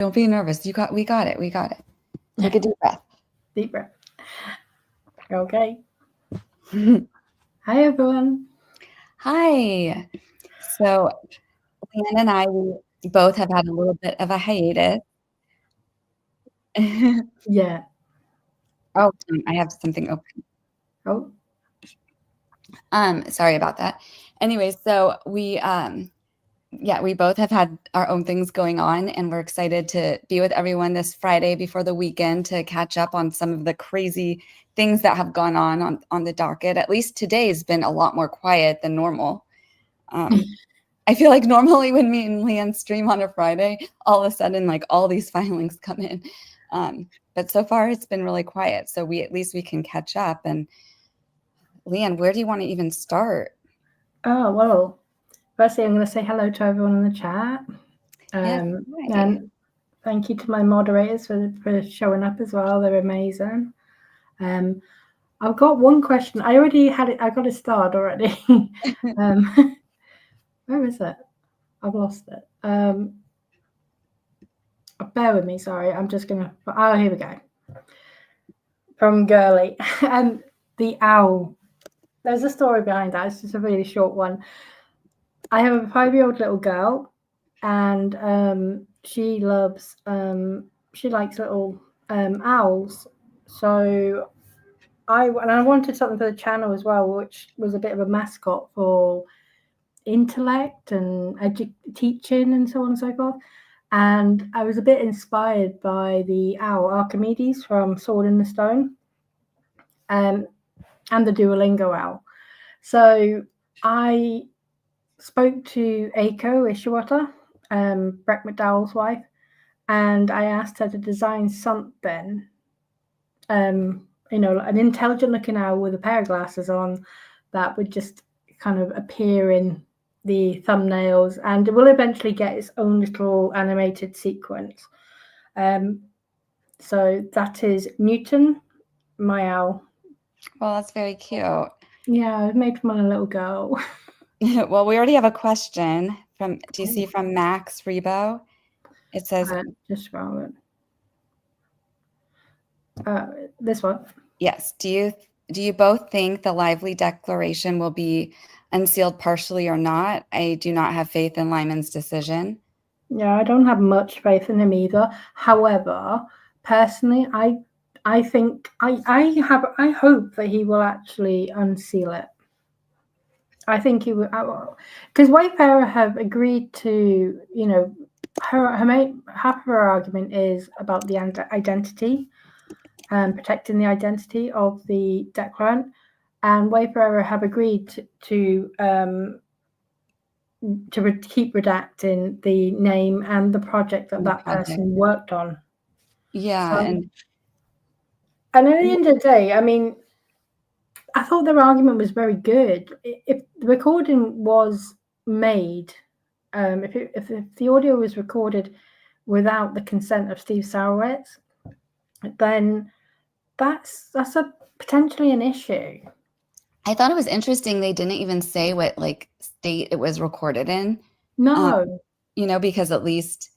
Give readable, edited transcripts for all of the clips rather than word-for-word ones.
Don't be nervous. We got it. Take a deep breath. Deep breath. Okay. Hi, everyone. Hi. So, Leanne and I, we both have had a little bit of a hiatus. Yeah. Oh, I have something open. Oh. Sorry about that. Anyway, so we both have had our own things going on, and we're excited to be with everyone this Friday before the weekend to catch up on some of the crazy things that have gone on the docket. At least today's been a lot more quiet than normal. I feel like normally when me and Leanne stream on a Friday, all of a sudden, like, all these filings come in. But so far it's been really quiet. So at least we can catch up. And Leanne, where do you want to even start? Oh, well, firstly, I'm going to say hello to everyone in the chat. And thank you to my moderators for showing up as well. They're amazing. I've got one question. I already had it. I got it started already. Where is it? I've lost it. Bear with me. Sorry. I'm just going to. Oh, here we go. From Girly. And the owl. There's a story behind that. It's just a really short one. I have a 5-year-old little girl, and she loves. She likes little owls. So I wanted something for the channel as well, which was a bit of a mascot for intellect and teaching and so on and so forth. And I was a bit inspired by the owl Archimedes from Sword in the Stone, and the Duolingo owl. So I spoke to Eiko Ishiwata, Brett McDowell's wife, and I asked her to design something, an intelligent looking owl with a pair of glasses on that would just kind of appear in the thumbnails, and it will eventually get its own little animated sequence. So that is Newton, my owl. Well, that's very cute. Yeah, I've made for my little girl. Well, we already have a question do you see from Max Rebo? It says, just wrong. This one. Yes. Do you both think the Lively Declaration will be unsealed partially or not? I do not have faith in Lyman's decision. Yeah, I don't have much faith in him either. However, personally, I think I hope that he will actually unseal it. I think he will, because Wayfarer have agreed to, half of her argument is about the identity and protecting the identity of the declarant, and Wayfarer have agreed to keep redacting the name and the project that person worked on. Yeah, so, and at the end of the day, I mean, I thought their argument was very good. If the recording was made, if the audio was recorded without the consent of Steve Sarowitz, then that's potentially an issue. I thought it was interesting they didn't even say what state it was recorded in. No. Because at least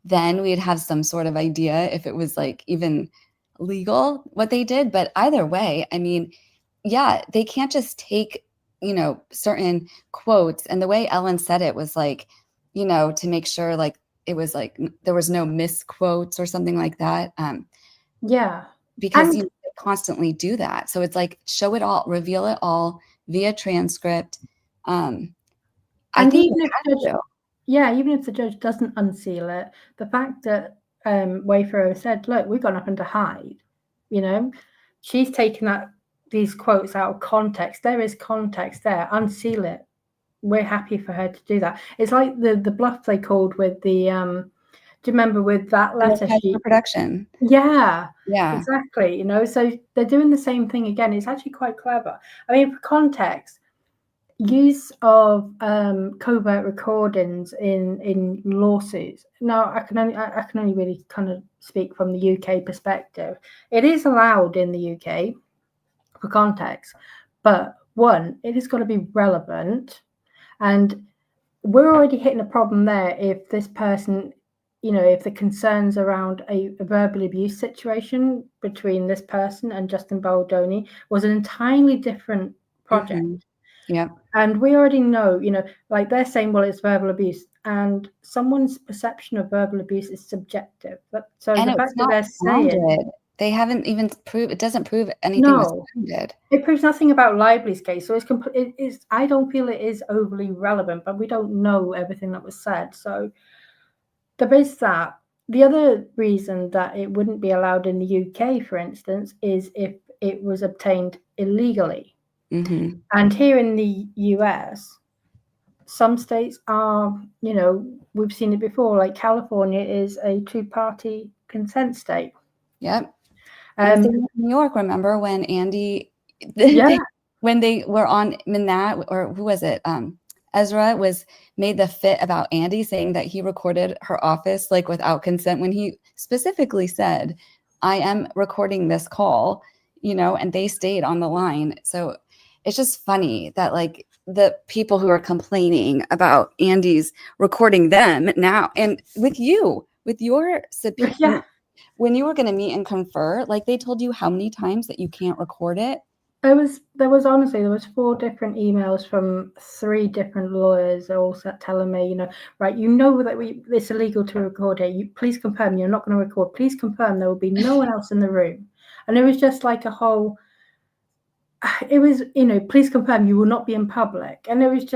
then we'd have some sort of idea if it was even legal what they did. But either way, I mean, yeah, they can't just take, certain quotes. And the way Ellen said it was to make sure it was there was no misquotes or something like that. Yeah. Because you constantly do that. So it's show it all, reveal it all via transcript. I think even if the judge doesn't unseal it, the fact that Wayfarer said, look, we've got nothing to hide, she's taken these quotes out of context. There is context there. Unseal it. We're happy for her to do that. It's like the bluff they called with the do you remember with that letter sheet? Production. Yeah, exactly. So they're doing the same thing again. It's actually quite clever. I mean, for context, use of covert recordings in lawsuits. Now, I can only really kind of speak from the UK perspective. It is allowed in the UK for context, but one, it has got to be relevant, and we're already hitting a problem there if this person if the concerns around a verbal abuse situation between this person and Justin Baldoni was an entirely different project. Yeah. And we already know, like they're saying, well, it's verbal abuse, and someone's perception of verbal abuse is subjective. So And the fact that they're saying they haven't even proved, it doesn't prove anything was founded. It proves nothing about Lively's case. So it's I don't feel it is overly relevant, but we don't know everything that was said. So there is that. The other reason that it wouldn't be allowed in the UK, for instance, is if it was obtained illegally. And here in the US, some states are, we've seen it before, like California is a two-party consent state. Yep. And New York, remember when Andy, when they were on Minat, or who was it? Ezra was made the fit about Andy saying that he recorded her office like without consent, when he specifically said, I am recording this call, and they stayed on the line. So it's just funny that like the people who are complaining about Andy's recording them now, and with your subpoena, when you were going to meet and confer, like they told you how many times that you can't record it. There was 4 different emails from 3 different lawyers all telling me, right, that it's illegal to record it. Please confirm you're not going to record. Please confirm there will be no one else in the room. And it was just like a whole, it was, please confirm you will not be in public. And it was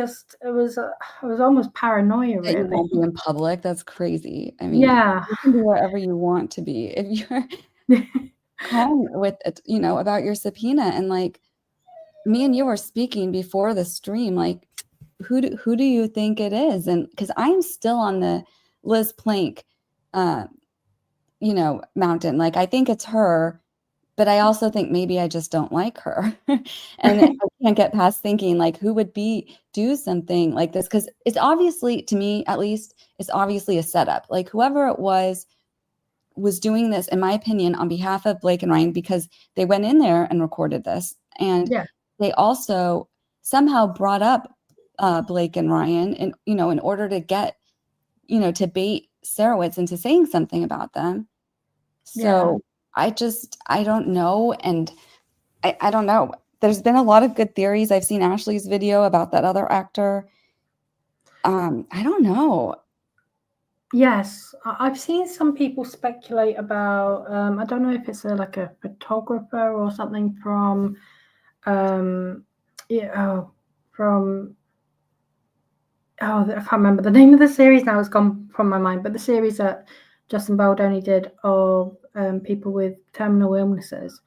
almost paranoia, really. You won't be in public. That's crazy. I mean, you can be wherever you want to be. If you're calm with it, about your subpoena, and like me and you were speaking before the stream, like who do you think it is? And because I'm still on the Liz Plank, mountain, like I think it's her. But I also think maybe I just don't like her. And I can't get past thinking like who would do something like this, because it's obviously, to me at least, it's obviously a setup. Like whoever it was doing this, in my opinion, on behalf of Blake and Ryan, because they went in there and recorded this. And they also somehow brought up Blake and Ryan in order to get, to bait Sarowitz into saying something about them. So I don't know. And I don't know. There's been a lot of good theories. I've seen Ashley's video about that other actor. I don't know. Yes, I've seen some people speculate about, I don't know if it's like a photographer or something from, I can't remember the name of the series now, it's gone from my mind, but the series that Justin Baldoni did of people with terminal illnesses.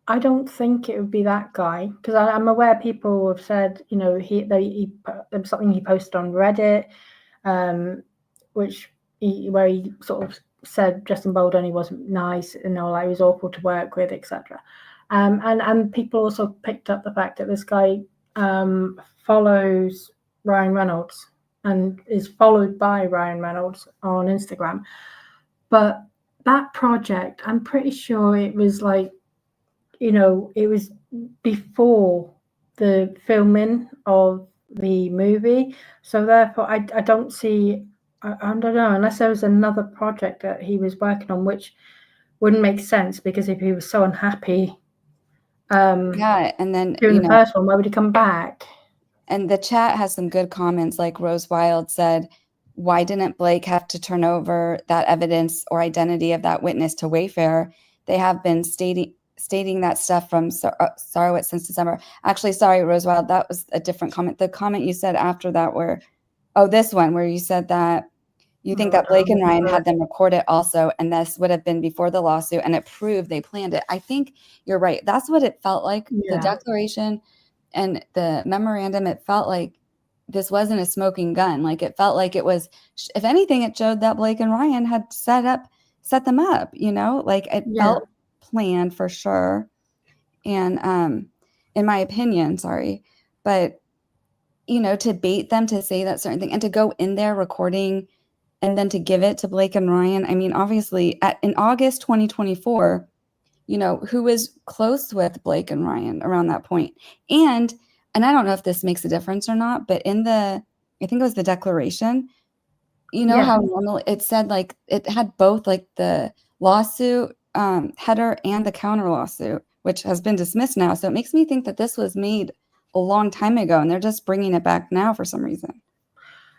I don't think it would be that guy, because I'm aware people have said, there was something he posted on Reddit, where he sort of said Justin Baldoni wasn't nice, like he was awful to work with, etc. And people also picked up the fact that this guy follows Ryan Reynolds and is followed by Ryan Reynolds on Instagram. But that project, I'm pretty sure it was like, it was before the filming of the movie. So therefore, I don't see, I don't know, unless there was another project that he was working on, which wouldn't make sense, because if he was so unhappy and then doing the first one, why would he come back? And the chat has some good comments, like Rose Wild said, why didn't Blake have to turn over that evidence or identity of that witness to Wayfair? They have been stating that stuff from Sarowitz since December. Actually, sorry, Rosewild, that was a different comment. The comment you said after that this one, where you said that you think that Blake and Ryan had them record it also, and this would have been before the lawsuit, and it proved they planned it. I think you're right. That's what it felt like. The declaration and the memorandum, it felt like this wasn't a smoking gun. Like it felt like it was, if anything, it showed that Blake and Ryan had set them up, like it felt planned for sure. And in my opinion, sorry, but to bait them to say that certain thing and to go in there recording and then to give it to Blake and Ryan. I mean, obviously in August 2024, who was close with Blake and Ryan around that point. And I don't know if this makes a difference or not, but I think it was the declaration, you know how normally it said like it had both like the lawsuit header and the counter lawsuit, which has been dismissed now. So it makes me think that this was made a long time ago and they're just bringing it back now for some reason.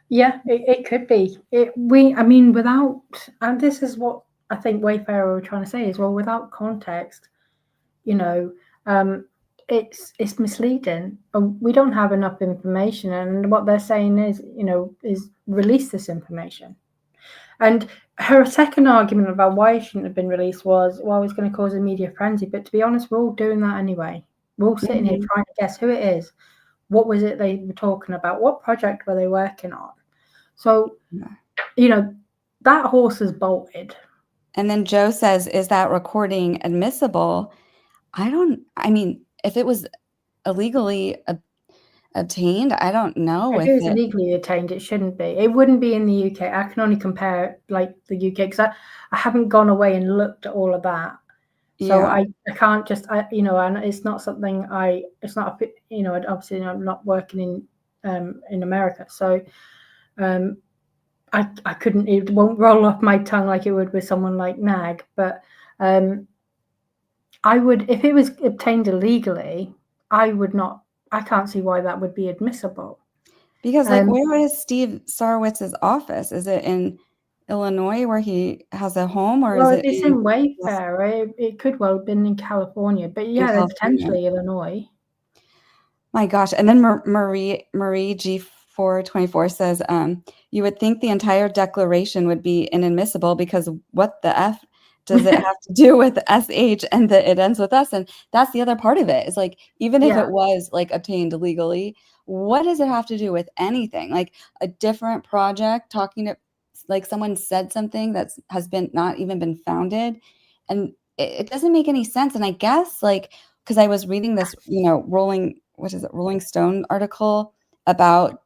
Yeah, it could be. Without, and this is what I think Wayfarer were trying to say is, well, without context, it's misleading. We don't have enough information, and what they're saying is release this information. And her second argument about why it shouldn't have been released was, well, it's going to cause a media frenzy. But to be honest, we're all doing that anyway. We're all sitting here trying to guess who it is. What was it they were talking about? What project were they working on? So, that horse is bolted. And then Joe says, is that recording admissible? If it was illegally obtained, I don't know. If it was illegally obtained, it shouldn't be. It wouldn't be in the UK. I can only compare like the UK because I haven't gone away and looked at all of that. So I can't just, and it's not something it's not, obviously I'm not working in America. So I couldn't, it won't roll off my tongue like it would with someone like Nag, but I would, if it was obtained illegally, I can't see why that would be admissible. Because where is Steve Sarowitz's office? Is it in Illinois where he has a home, or is it it's in Wayfarer? It could well have been in California, but yeah, potentially Illinois. My gosh. And then Marie G424 says, you would think the entire declaration would be inadmissible because what the F does it have to do with SH and that it ends with us? And that's the other part of it. Is like, even if it was like obtained illegally, what does it have to do with anything? Like a different project talking to, like someone said something that's has been not even been founded, and it doesn't make any sense. And I guess like, because I was reading this, Rolling Stone article about,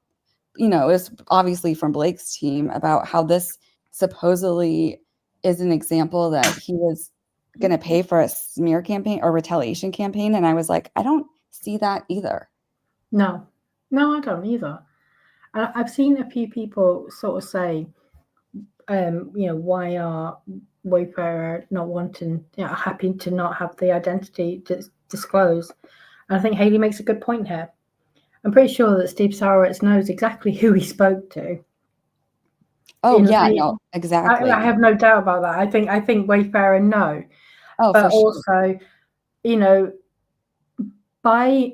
it was obviously from Blake's team about how this supposedly is an example that he was going to pay for a smear campaign or retaliation campaign. And I was like, I don't see that either. No, I don't either. I've seen a few people sort of say, why are Wayfarer not wanting, happy to not have the identity disclosed? And I think Haley makes a good point here. I'm pretty sure that Steve Sarowitz knows exactly who he spoke to. Oh, no, exactly. I have no doubt about that. I think Wayfarer know. Oh, but for sure. Also, by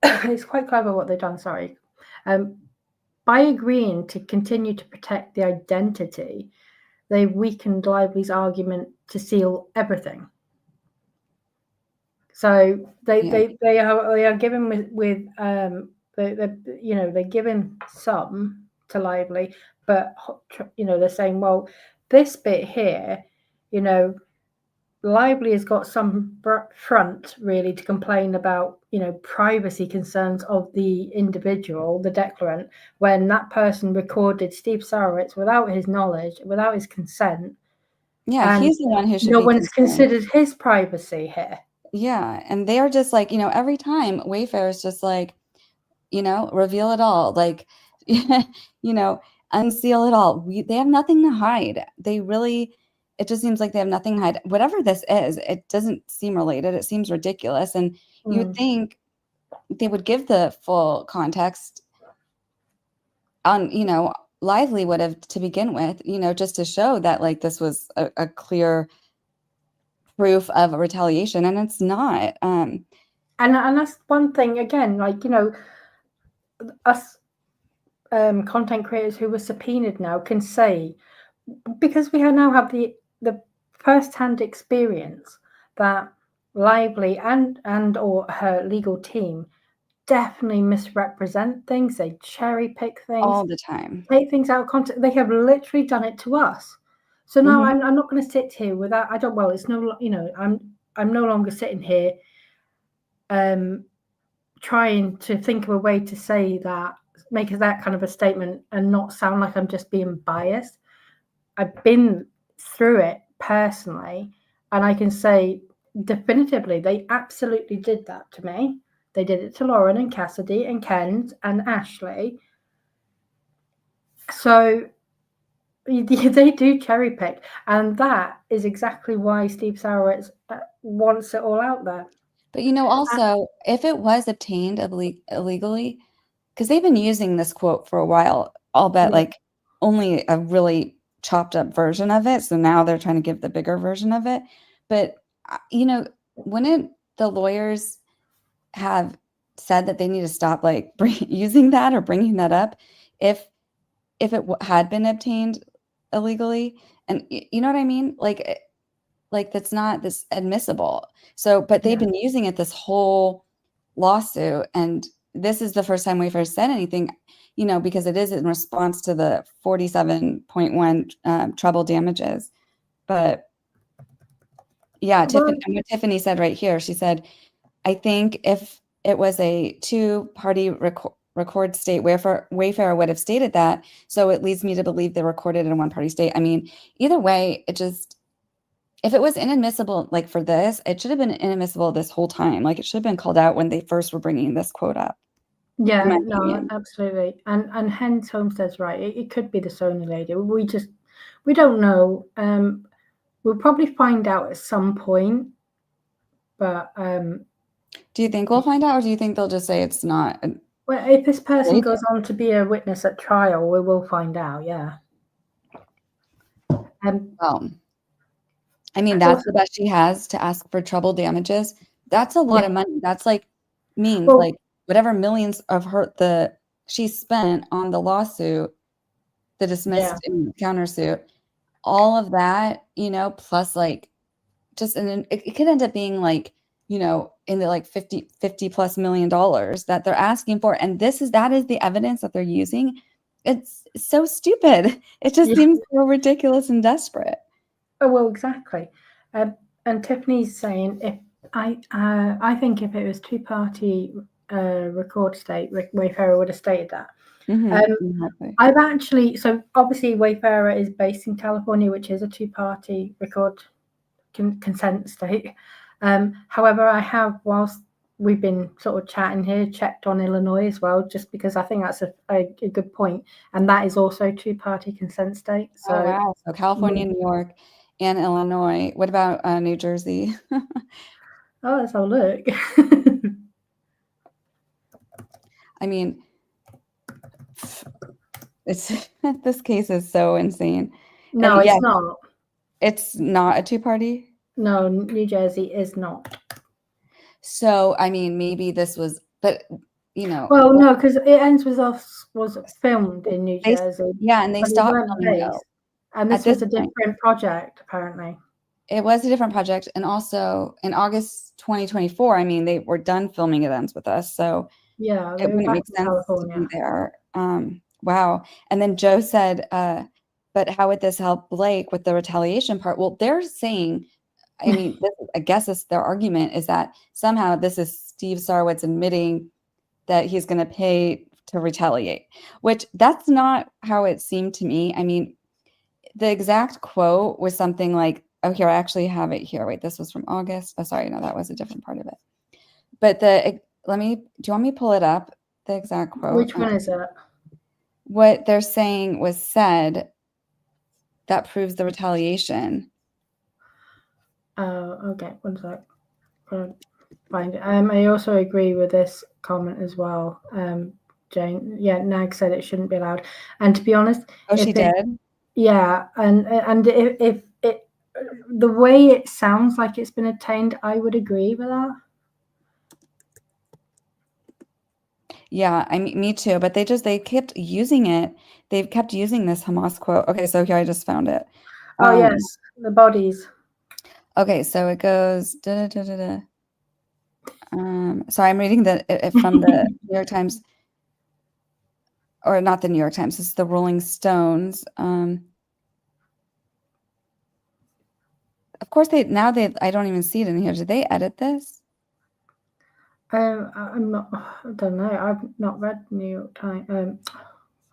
it's quite clever what they've done. Sorry, by agreeing to continue to protect the identity, they've weakened Lively's argument to seal everything. So they are given with they're giving some to Lively, but they're saying, well, this bit here, Lively has got some front really to complain about, privacy concerns of the individual, the declarant, when that person recorded Steve Sarowitz without his knowledge, without his consent. Yeah, he's the one who should no be one's considered his privacy here. Yeah, and they are just like, every time Wayfair is just like, reveal it all, like, unseal it all. They have nothing to hide. It just seems like they have nothing to hide. Whatever this is, it doesn't seem related. It seems ridiculous. And you would think they would give the full context on, Lively would have to begin with, just to show that like this was a clear proof of retaliation, and it's not. And that's one thing again, like, us content creators who were subpoenaed now can say, because we now have the first-hand experience that Lively and or her legal team definitely misrepresent things. They cherry pick things all the time, take things out of context. They have literally done it to us. So now I'm not going to sit here with that. It's no, I'm no longer sitting here trying to think of a way to say that, make that kind of a statement and not sound like I'm just being biased. I've been through it personally, and I can say definitively they absolutely did that to me. They did it to Lauren and Cassidy and Ken and Ashley. So They do cherry pick, and that is exactly why Steve Sarowitz wants it all out there. But also, if it was obtained illegally, because they've been using this quote for a while, I'll bet Yeah. like only a really chopped up version of it. So now they're trying to give the bigger version of it. But wouldn't the lawyers have said that they need to stop like using that or bringing that up if it had been obtained illegally? And you know what I mean? Like that's not this admissible. So, but they've been using it this whole lawsuit, and this is the first time we've ever said anything, because it is in response to the 47.1 treble damages. But yeah, Tiffany, and what Tiffany said right here, she said, I think if it was a two-party record state, Wayfarer would have stated that. So it leads me to believe they recorded in a one-party state. I mean, either way, if it was inadmissible, like for this, it should have been inadmissible this whole time. Like it should have been called out when they first were bringing this quote up. Yeah, no, absolutely. And hence Homestead's right. It could be the Sony lady. We don't know. We'll probably find out at some point. But do you think we'll find out, or do you think they'll just say it's not? Well, if this person goes on to be a witness at trial, we will find out. Yeah. Well, I mean, that's the best she has to ask for treble damages. That's a lot of money. That's means whatever millions of she spent on the lawsuit, the dismissed countersuit, all of that, plus just, and then it could end up being in the 50 plus $million that they're asking for. And that is the evidence that they're using. It's so stupid. It just seems so ridiculous and desperate. Oh, well, exactly. And Tiffany's saying I think if it was two-party record state, Wayfarer would have stated that. I've actually, so obviously Wayfarer is based in California, which is a two-party record consent state. However, I have, whilst we've been sort of chatting here, checked on Illinois as well, just because I think that's a good point. And that is also two-party consent state. So, oh, wow. So California, New York, and Illinois. What about New Jersey? Oh, let's have a look. I mean, this case is so insane. No, it's not. It's not a two-party? No, New Jersey is not. So, I mean, maybe this was, but, Well, no, because It Ends With Us was filmed in New Jersey. Yeah, and they stopped filming, and this was a different project, apparently. It was a different project. And also, in August 2024, I mean, they were done filming It Ends With Us. So, yeah, it wouldn't make sense to be there. Wow. And then Joe said, but how would this help Blake with the retaliation part? Well, they're saying, I mean, I guess their argument is that somehow this is Steve Sarowitz admitting that he's going to pay to retaliate, which that's not how it seemed to me. I mean, the exact quote was something like, oh, here, I actually have it here. Wait, this was from August. Oh, sorry. No, that was a different part of it. But do you want me to pull it up? The exact quote. Which one is it? What they're saying was said that proves the retaliation. Oh, okay. One sec. Find it. I also agree with this comment as well. Jane, Nag said it shouldn't be allowed. And to be honest, she did. Yeah, and if it, the way it sounds like it's been obtained, I would agree with that. Yeah, I mean, me too. But they kept using it. They've kept using this Hamas quote. Okay, so here I just found it. Oh yes, the bodies. Okay, so it goes. So I'm reading from the New York Times, or not the New York Times. This is the Rolling Stones. Of course, I don't even see it in here. Did they edit this? I'm not. I don't know. I've not read New York Times.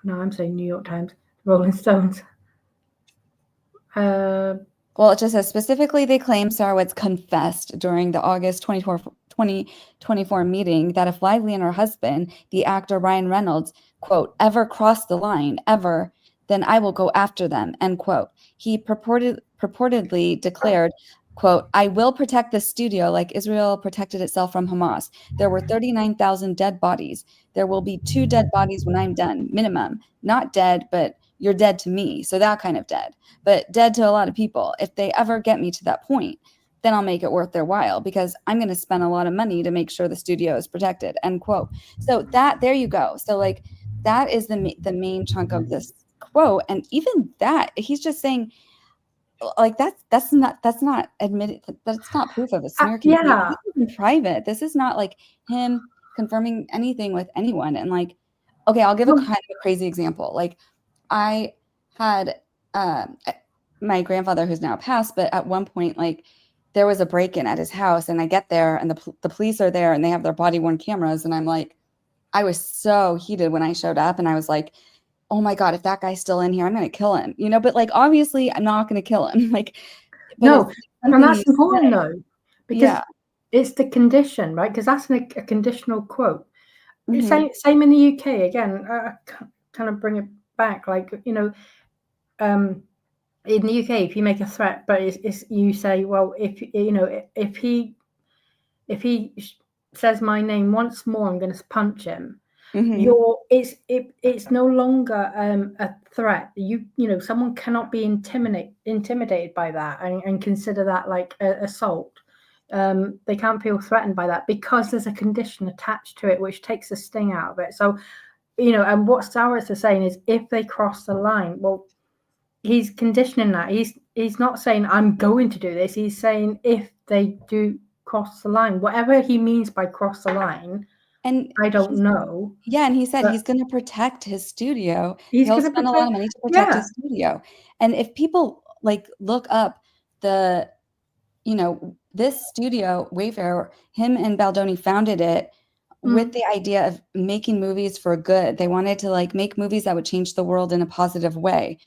No, I'm saying New York Times. Rolling Stones. Well, it just says specifically they claim Sarowitz confessed during the August 2024 meeting that if Lively and her husband, the actor Ryan Reynolds, quote, ever crossed the line, ever, then I will go after them, end quote. He purportedly declared, quote, I will protect the studio like Israel protected itself from Hamas. There were 39,000 dead bodies. There will be 2 dead bodies when I'm done, minimum. Not dead, but you're dead to me. So that kind of dead, but dead to a lot of people. If they ever get me to that point, then I'll make it worth their while because I'm going to spend a lot of money to make sure the studio is protected, end quote. So that, there you go. So like that is the main chunk of this quote. And even that, he's just saying, like that's not admitted, that's not proof of a smear campaign. Yeah. This is in private. This is not like him confirming anything with anyone. And like, okay, I'll give a kind of a crazy example. Like I had my grandfather who's now passed, but at one point, like there was a break-in at his house, and I get there and the police are there and they have their body-worn cameras, and I'm like, I was so heated when I showed up, and I was like, oh my God, if that guy's still in here, I'm going to kill him, you know, but like, obviously I'm not going to kill him. Like, but No, and that's important say. though, because it's the condition, right? Because that's a conditional quote. Mm-hmm. Same in the UK again. Kind of bring it back, like, you know, in the UK, if you make a threat, but it's you say, well, if you know, if he says my name once more, I'm going to punch him. Mm-hmm. It's no longer a threat. You know, someone cannot be intimidated by that and consider that like assault. They can't feel threatened by that because there's a condition attached to it which takes the sting out of it. So, you know, and what Starrett is saying is if they cross the line, well, he's conditioning that. He's not saying I'm going to do this. He's saying if they do cross the line, whatever he means by cross the line, And I don't know. Yeah, and he said he's going to protect his studio. He's He'll going to spend a lot protect. of money to protect Yeah. his studio. And if people like look up the, you know, this studio, Wayfair, him and Baldoni founded it with the idea of making movies for good. They wanted to like make movies that would change the world in a positive way.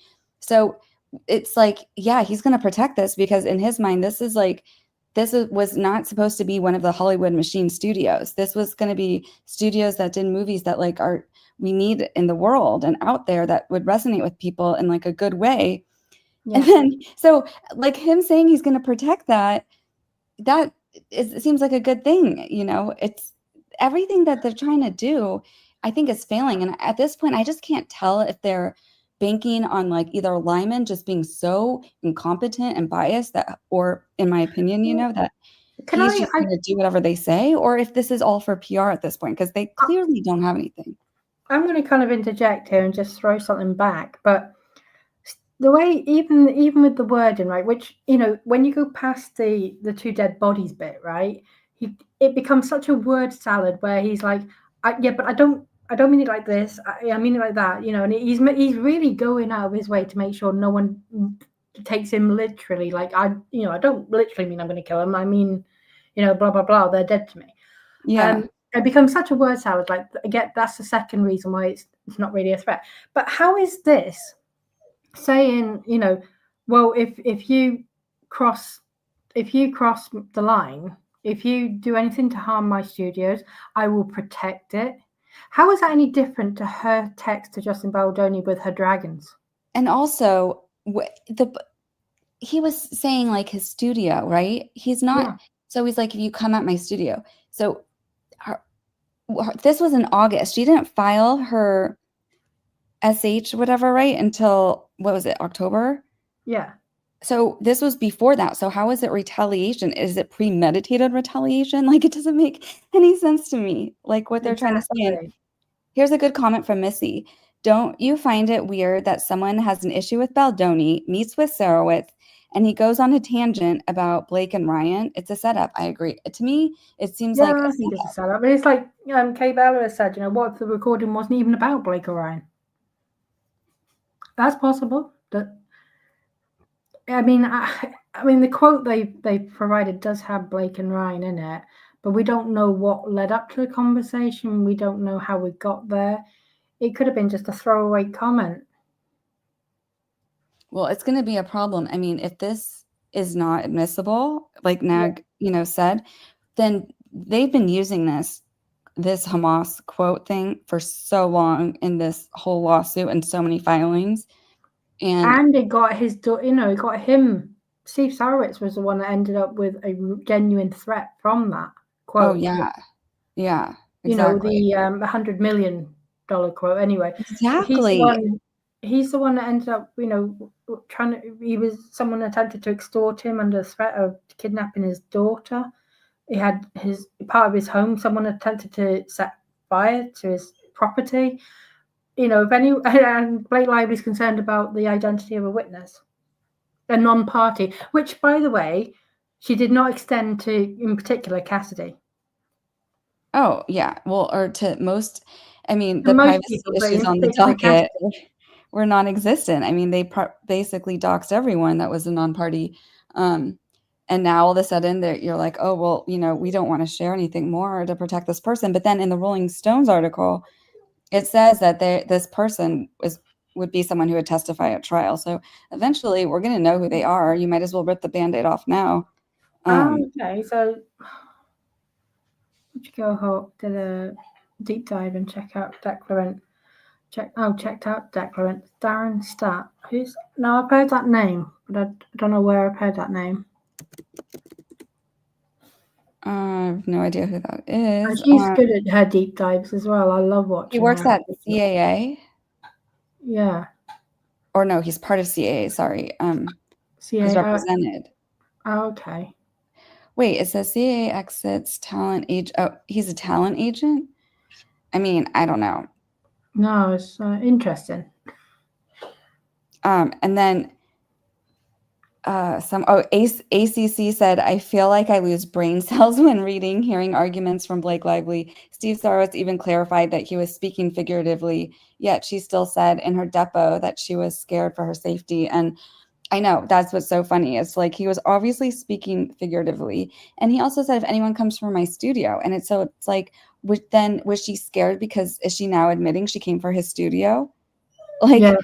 So it's like, yeah, he's going to protect this because in his mind, was not supposed to be one of the Hollywood machine studios. This was going to be studios that did movies that like we need in the world and out there that would resonate with people in like a good way. Yeah. And then, so like him saying he's going to protect it seems like a good thing. You know, it's everything that they're trying to do, I think is failing. And at this point, I just can't tell if they're banking on like either Lyman just being so incompetent and biased that, or in my opinion, you know, that he's just going to do whatever they say, or if this is all for PR at this point, because they clearly don't have anything. I'm going to kind of interject here and just throw something back, but the way, even with the wording, right, which, you know, when you go past the 2 dead bodies bit, right, it becomes such a word salad where he's like, yeah, but I don't mean it like this. I mean it like that, you know, and he's really going out of his way to make sure no one takes him literally. Like, I don't literally mean I'm going to kill him. I mean, you know, blah, blah, blah. They're dead to me. Yeah. It becomes such a word salad. Like, again, that's the second reason why it's not really a threat. But how is this saying, you know, well, if you cross the line, if you do anything to harm my studios, I will protect it. How is that any different to her text to Justin Baldoni with her dragons? And also, he was saying like his studio, right? He's not. Yeah. So he's like, if you come at my studio. So this was in August. She didn't file her SH whatever, right? Until, what was it, October? Yeah. So this was before that. So how is it retaliation? Is it premeditated retaliation? Like, it doesn't make any sense to me, like what they're trying to say. And here's a good comment from Missy. Don't you find it weird that someone has an issue with Baldoni, meets with Sarowitz, and he goes on a tangent about Blake and Ryan? It's a setup. I agree. To me, it seems like I think it's a setup. But it's like Kay Bella has said, you know, what if the recording wasn't even about Blake or Ryan? That's possible. But I mean, the quote they provided does have Blake and Ryan in it, but we don't know what led up to the conversation. We don't know how we got there. It could have been just a throwaway comment. Well, it's going to be a problem. I mean, if this is not admissible, like Nag, said, then they've been using this Hamas quote thing for so long in this whole lawsuit and so many filings And it got his, it got him. Steve Sarowitz was the one that ended up with a genuine threat from that quote. oh yeah, exactly. The $100 million quote. Anyway, Exactly. he's the one that ended up, someone attempted to extort him under threat of kidnapping his daughter. He had part of his home, someone attempted to set fire to his property. And Blake Lively's concerned about the identity of a witness, a non-party, which, by the way, she did not extend to, in particular, Cassidy. Oh yeah, well, or to most, I mean, For the most privacy people, but issues in on the particular, docket Cassidy. were non-existent. I mean, they basically doxed everyone that was a non-party. And now all of a sudden you're like, oh, well, we don't want to share anything more to protect this person. But then in the Rolling Stones article, it says that this person would be someone who would testify at trial. So eventually we're going to know who they are. You might as well rip the Band-Aid off now. Okay, so would you go did a deep dive and check out declarant? Checked out declarant Darren Statt. Now I've heard that name, but I don't know where I've heard that name. I have no idea who that is. She's good at her deep dives as well. I love watching. He works at CAA. Yeah. Or no, he's part of CAA. Sorry. He's represented. Okay. Wait, it says CAA exits talent agent. Oh, he's a talent agent? I mean, I don't know. No, it's interesting. And then ACC said, I feel like I lose brain cells when hearing arguments from Blake Lively. Steve Sarowitz even clarified that he was speaking figuratively, yet she still said in her depo that she was scared for her safety. And I know, that's what's so funny. It's like he was obviously speaking figuratively. And he also said, if anyone comes from my studio. And it's like, was she scared because is she now admitting she came for his studio? Like, yeah.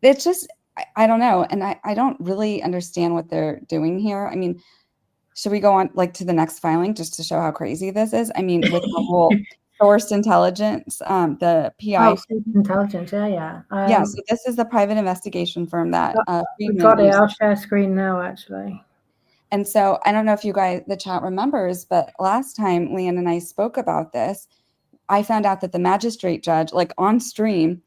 It's just, I don't know. And I don't really understand what they're doing here. I mean, should we go on to the next filing just to show how crazy this is? I mean, with the whole sourced intelligence, the PI. Oh, sourced intelligence, yeah. Yeah, so this is the private investigation firm that we got it. I'll share screen now, actually. And so I don't know if you guys, the chat remembers, but last time Leanne and I spoke about this, I found out that the magistrate judge, on stream,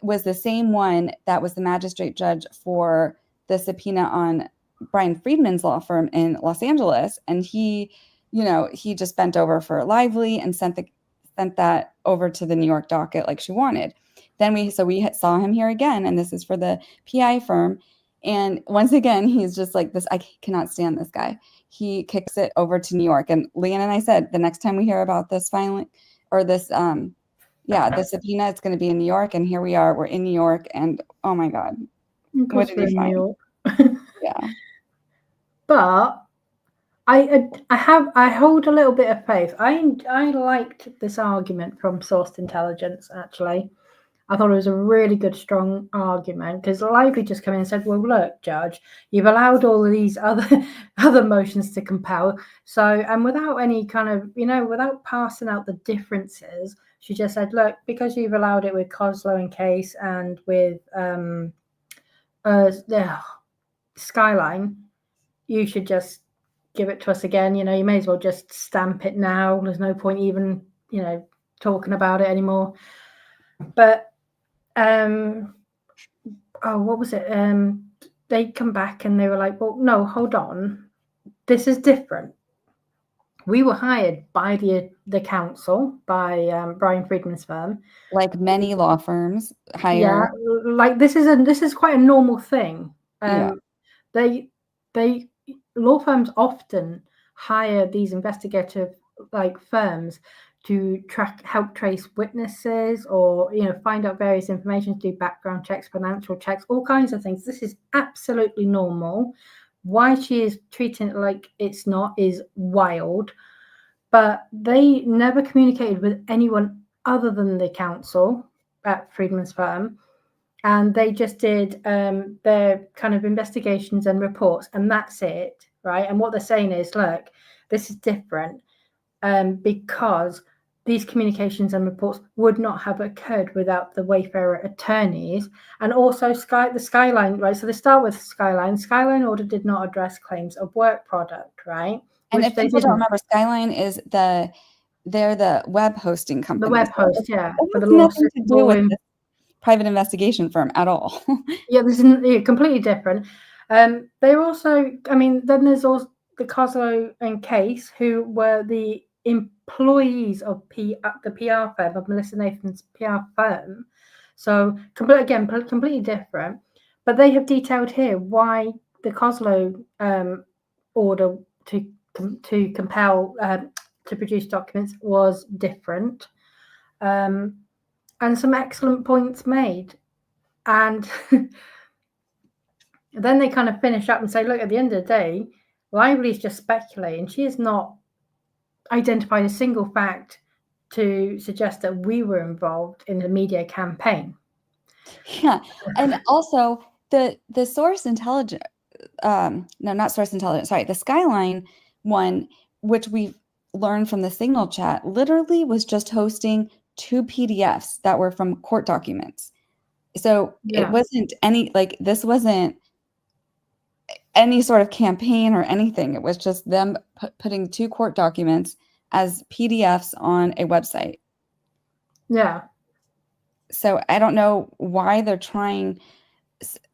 was the same one that was the magistrate judge for the subpoena on Brian Friedman's law firm in Los Angeles. And he just bent over for Lively and sent that over to the New York docket like she wanted. Then we saw him here again, and this is for the PI firm. And once again, he's just like this. I cannot stand this guy. He kicks it over to New York. And Leanne and I said, the next time we hear about this filing or this, the subpoena, it's going to be in New York. And here we are. We're in New York. And oh my God. What did he find? New York. Yeah. But I hold a little bit of faith. I liked this argument from sourced intelligence, actually. I thought it was a really good, strong argument because Lively just came in and said, well, look, Judge, you've allowed all of these other motions to compel. So, and without any kind of, without passing out the differences, she just said, look, because you've allowed it with Coslow and Case and with Skyline, you should just give it to us again. You may as well just stamp it now. There's no point even, talking about it anymore. But what was it? They come back and they were like, well, no, hold on. This is different. We were hired by the counsel, by Brian Friedman's firm. Like many law firms hire. Yeah, this is quite a normal thing. They law firms often hire these investigative firms to help trace witnesses or find out various information, do background checks, financial checks, all kinds of things. This is absolutely normal. Why she is treating it like it's not is wild. But they never communicated with anyone other than the counsel at Friedman's firm. And they just did their kind of investigations and reports, and that's it, right? And what they're saying is, look, this is different because these communications and reports would not have occurred without the Wayfarer attorneys, and also the Skyline, right? So they start with Skyline. Skyline order did not address claims of work product, right? And Which if people don't remember, Skyline is they're the web hosting company. The web host, It for the has nothing to do with lawsuit. this private investigation firm at all. Yeah, this is completely different. They're also, I mean, then there's also the Coslow and Case, who were the employees of the PR firm, of Melissa Nathan's PR firm. So, completely different. But they have detailed here why the Coslow order to compel to produce documents was different. And some excellent points made. And then they kind of finish up and say, look, at the end of the day, Lively is just speculating. She has not identified a single fact to suggest that we were involved in the media campaign. Yeah. And also the source intelligence, no, not source intelligence, sorry, the Skyline one, which we learned from the Signal chat, literally was just hosting 2 PDFs that were from court documents. So it wasn't this wasn't any sort of campaign or anything. It was just them putting 2 court documents as PDFs on a website. Yeah. So I don't know why they're trying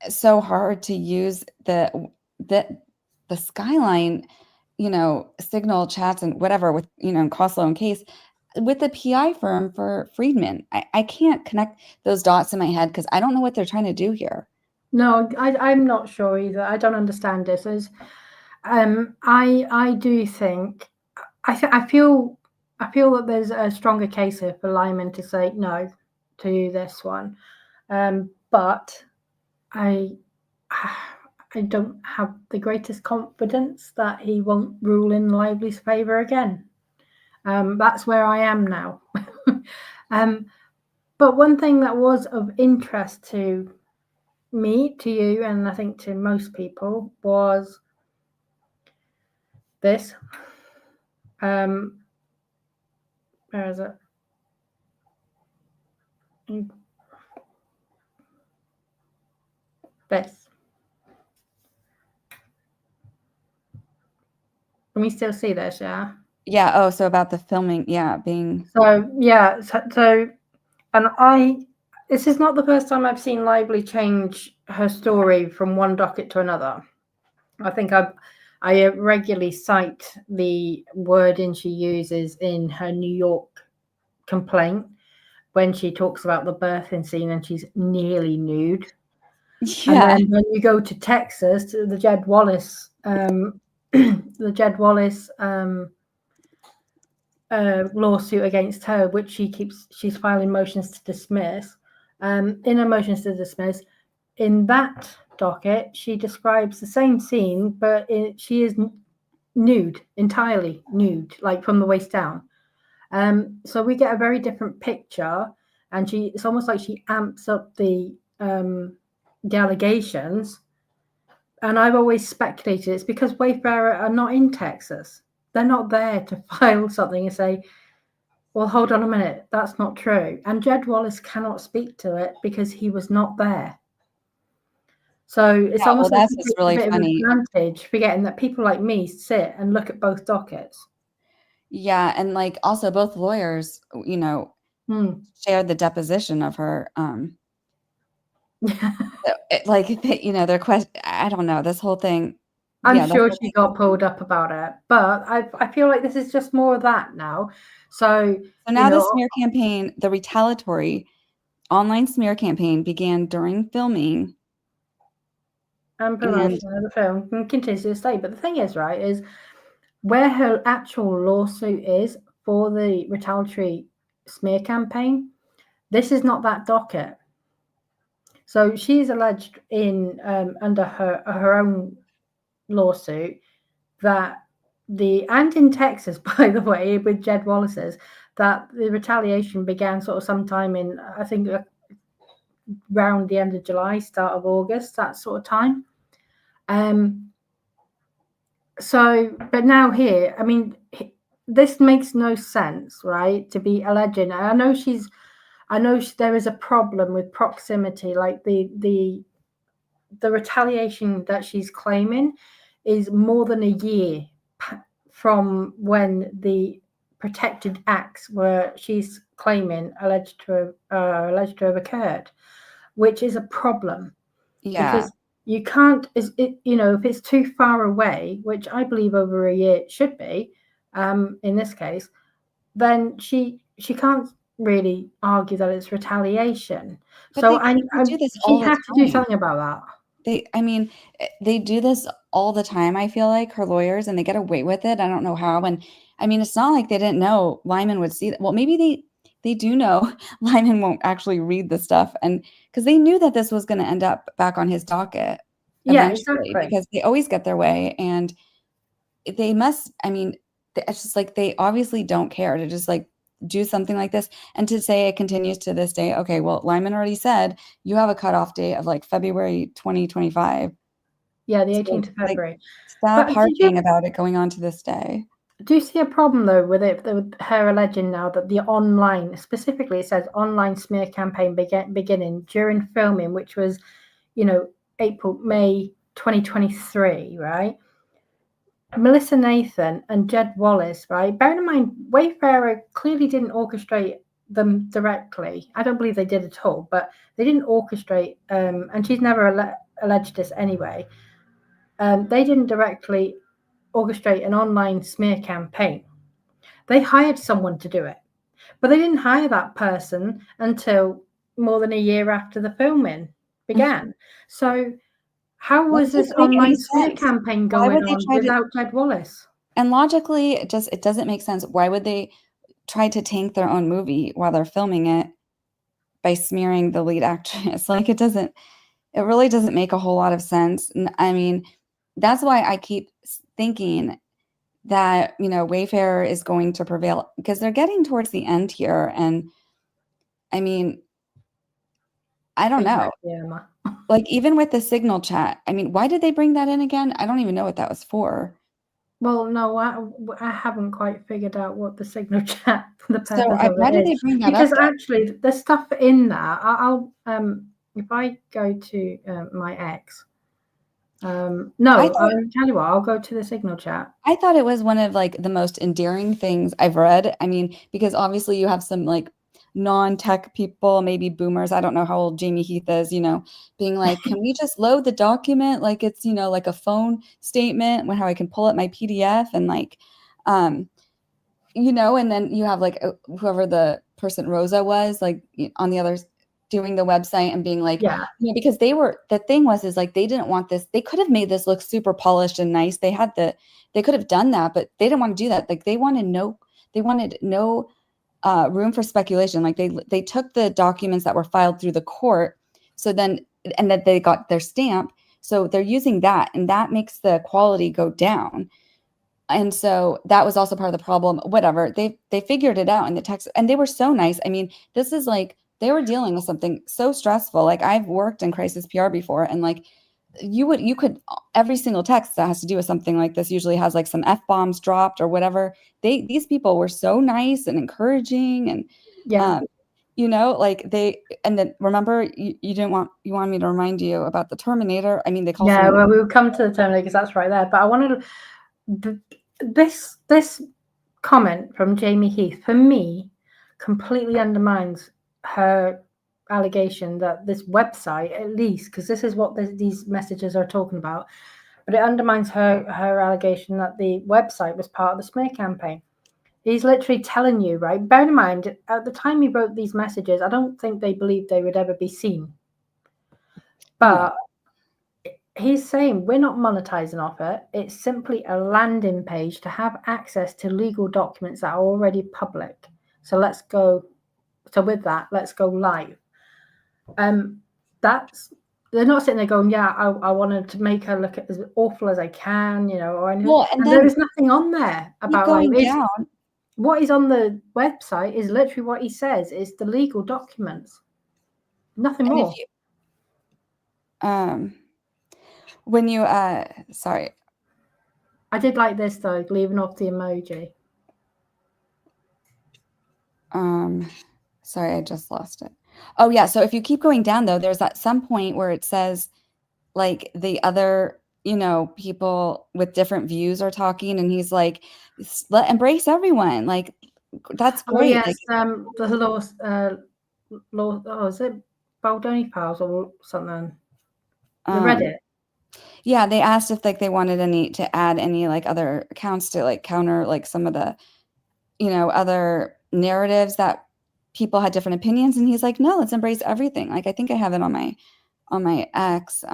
so hard to use the Skyline, Signal chats and whatever with, Coslow and Case with the PI firm for Friedman. I can't connect those dots in my head because I don't know what they're trying to do here. No, I'm not sure either. I don't understand this. I do think I feel that there's a stronger case here for Lyman to say no to this one, but I don't have the greatest confidence that he won't rule in Lively's favour again. That's where I am now. But one thing that was of interest to me, to you, and I think to most people was this. Where is it? This. Can we still see this? Yeah. Yeah. Oh, so about the filming, yeah, being. So yeah. So, and this is not the first time I've seen Lively change her story from one docket to another. I think I regularly cite the wording she uses in her New York complaint when she talks about the birthing scene and she's nearly nude. Yeah. And then when you go to Texas, to the Jed Wallace, lawsuit against her, which she's filing motions to dismiss. In her motions to dismiss, in that docket, she describes the same scene, but she is nude, entirely nude, like from the waist down. So we get a very different picture, and it's almost like she amps up the allegations. And I've always speculated it's because Wayfarer are not in Texas. They're not there to file something and say, well, hold on a minute, that's not true. And Jed Wallace cannot speak to it because he was not there. So it's almost like that's just really funny. Advantage, forgetting that people like me sit and look at both dockets. Yeah, and like also both lawyers, shared the deposition of her. Their question. I don't know this whole thing. I'm sure she got pulled up about it, but I feel like this is just more of that now. So now the smear campaign, the retaliatory online smear campaign, began during filming and promotion of the film and continues to stay. But the thing is, right, is where her actual lawsuit is for the retaliatory smear campaign. This is not that docket. So she's alleged in under her own lawsuit that and in Texas, by the way, with Jed Wallace's, that the retaliation began sort of sometime in, I think, around the end of July, start of August, that sort of time. So, but now here, I mean, this makes no sense, right? To be alleging. I know there is a problem with proximity, like the retaliation that she's claiming is more than a year from when the protected acts were she's claiming alleged to have occurred, which is a problem. Yeah. Because you can't, if it's too far away, which I believe over a year it should be, in this case, then she can't really argue that it's retaliation. But So they do this she all the has to do time. something about that. They do this all the time, I feel like, her lawyers, and they get away with it. I don't know how. And I mean, it's not like they didn't know Lyman would see that. Well, maybe they do know Lyman won't actually read the stuff, and because they knew that this was going to end up back on his docket Yeah, eventually, exactly. because they always get their way, and they must, I mean, it's just like they obviously don't care to just like do something like this and to say it continues to this day. Okay, well, Lyman already said you have a cutoff date of like February 2025. Yeah, the So, 18th of like, February. stop But harping about it going on to this day. do you see a problem though with her alleging now that the online, specifically it says online smear campaign beginning during filming, which was, May 2023, right? Melissa Nathan and Jed Wallace, right? Bearing in mind, Wayfarer clearly didn't orchestrate them directly. I don't believe they did at all, but they didn't orchestrate, and she's never alleged this anyway. They didn't directly orchestrate an online smear campaign. They hired someone to do it, but they didn't hire that person until more than a year after the filming began. So how That was this doesn't make any online smear sense. campaign Why going would they on try to, without Jed Wallace? and logically, it doesn't make sense. Why would they try to tank their own movie while they're filming it by smearing the lead actress? Like it really doesn't make a whole lot of sense. And I mean, that's why I keep thinking that, Wayfarer is going to prevail because they're getting towards the end here. And I mean, I don't know. Exactly, Emma. Like even with the signal chat, I mean, why did they bring that in again? I don't even know what that was for. Well, no, I haven't quite figured out what the signal chat, the So purpose of why it did is. they bring that up Because then? actually, the stuff in there, if I go to my ex, no, I I'll thought tell you what, I'll go to the signal chat. I thought it was one of like the most endearing things I've read. I mean, because obviously you have some like non-tech people, maybe boomers. I don't know how old Jamie Heath is, being like, can we just load the document like it's, like a phone statement when how I can pull up my PDF and like, um, and then you have like whoever the person Rosa was like on the other doing the website and being like, Yeah, because the thing was is like they didn't want this. They could have made this look super polished and nice. They could have done that, but they didn't want to do that. Like they wanted no room for speculation. Like they took the documents that were filed through the court, so then and that they got their stamp. So they're using that, and that makes the quality go down. And so that was also part of the problem. Whatever. They figured it out in the text and they were so nice. I mean, this is like they were dealing with something so stressful. Like I've worked in crisis PR before and like you could every single text that has to do with something like this usually has like some F-bombs dropped or whatever. These people were so nice and encouraging and yeah, um like and then remember you didn't want you wanted me to remind you about the Terminator. I mean, they call yeah. someone Well, we'll come to the term because that's right there. But I wanted this comment from Jamie Heath for me completely undermines her allegation that this website, at least, because this is what these messages are talking about, but it undermines her allegation that the website was part of the smear campaign. He's literally telling you, right? Bear in mind, at the time he wrote these messages, I don't think they believed they would ever be seen. no. But he's saying we're not monetizing off it. It's simply a landing page to have access to legal documents that are already public. So let's go. So with that, let's go live. That's they're not sitting there going, yeah, I wanted to make her look as awful as I can, or anything. Well, and And there then is nothing on there keep about like going down. what is on the website is literally what he says. It's the legal documents, nothing And if more. you when you sorry. I did like this though, leaving off the emoji. Sorry, I just lost it. Oh yeah, so if you keep going down though, there's at some point where it says like the other, people with different views are talking and he's like, Let embrace everyone. Like that's Oh great. yes, Like the law. Oh, is it Baldoni Pals or something? The um Reddit. yeah, they asked if like they wanted to add any like other accounts to like counter like some of the, other narratives that people had different opinions and he's like, no, let's embrace everything. Like I think I have it on my X.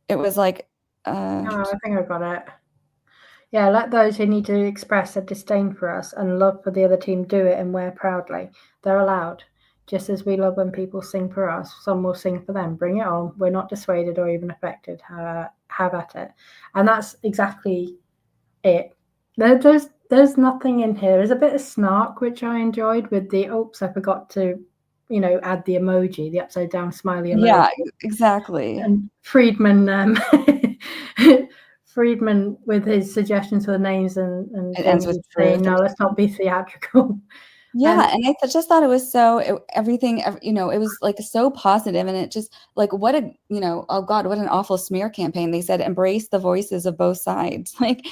It was like Oh, I think I got it. Yeah, let those who need to express a disdain for us and love for the other team do it and wear proudly. They're allowed. Just as we love when people sing for us, some will sing for them. Bring it on. We're not dissuaded or even affected. Have at it. And that's exactly it. There's nothing in here. There's a bit of snark, which I enjoyed with the, oops, I forgot to, add the emoji, the upside down smiley emoji. yeah, exactly. And Friedman with his suggestions for the names and It ends things, with saying, truth or no, let's not be theatrical. yeah, and I just thought it was everything, it was like so positive, and it just like what a oh God, what an awful smear campaign. They said embrace the voices of both sides. Like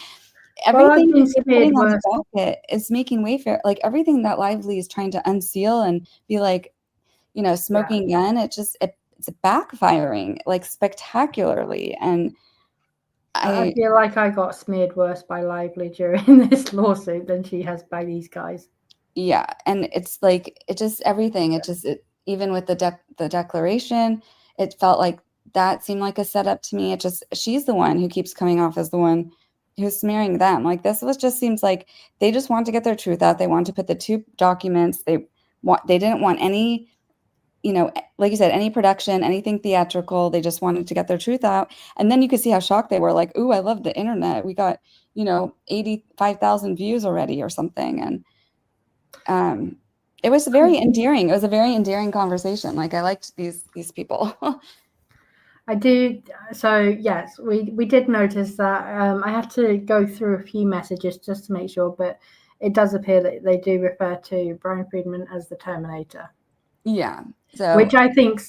Well, I've everything been that they're smeared putting on the worse. docket is making Wayfair like everything that Lively is trying to unseal and be like, Yeah, smoking gun. It's backfiring like spectacularly, and I I feel like I got smeared worse by Lively during this lawsuit than she has by these guys. yeah, and it's like it just everything. Even with the declaration, it felt like that seemed like a setup to me. She's the one who keeps coming off as the one who's smearing them. Like this was just seems like they just want to get their truth out. They want to put the two documents. They didn't want any, like you said, any production, anything theatrical. They just wanted to get their truth out. And then you could see how shocked they were. Like, ooh, I love the internet. We got 85,000 views already or something, and um, it was very endearing. It was a very endearing conversation. Like I liked these people. I do. So yes, we did notice that. I had to go through a few messages just to make sure, but it does appear that they do refer to Brian Friedman as the Terminator. Yeah. So Which I think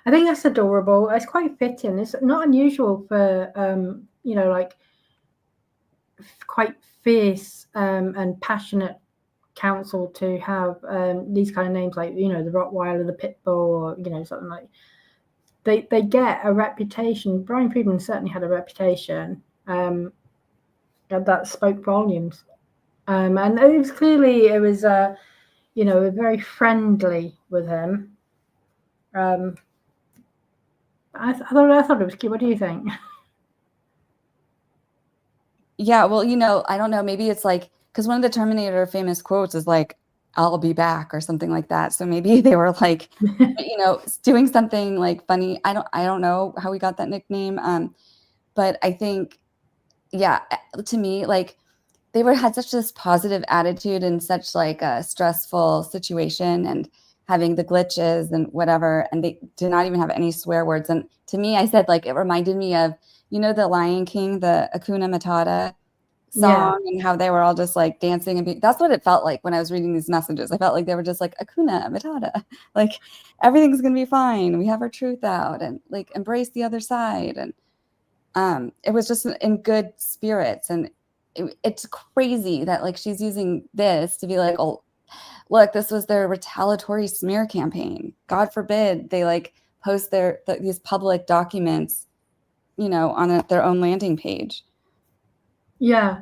that's adorable. It's quite fitting. It's not unusual for like quite fierce and passionate counsel to have these kind of names, like the Rottweiler, the Pit Bull, or something like. They get a reputation. Brian Friedman certainly had a reputation that spoke volumes, and it was clearly very friendly with him. I thought it was cute. What do you think? yeah, well, I don't know. Maybe it's like because one of the Terminator famous quotes is like, "I'll be back" or something like that. So maybe they were like, doing something like funny. I don't know how we got that nickname. But I think, yeah, to me, like had such this positive attitude in such like a stressful situation and having the glitches and whatever, and they did not even have any swear words. And to me, I said like it reminded me of the Lion King, the Hakuna Matata Yeah, song, and how they were all just like dancing and that's what it felt like when I was reading these messages. I felt like they were just like Hakuna Matata, like everything's gonna be fine. We have our truth out and like embrace the other side. And it was just in good spirits. And it's crazy that like she's using this to be like, oh, look, this was their retaliatory smear campaign. God forbid they like post these public documents, on their own landing page. yeah,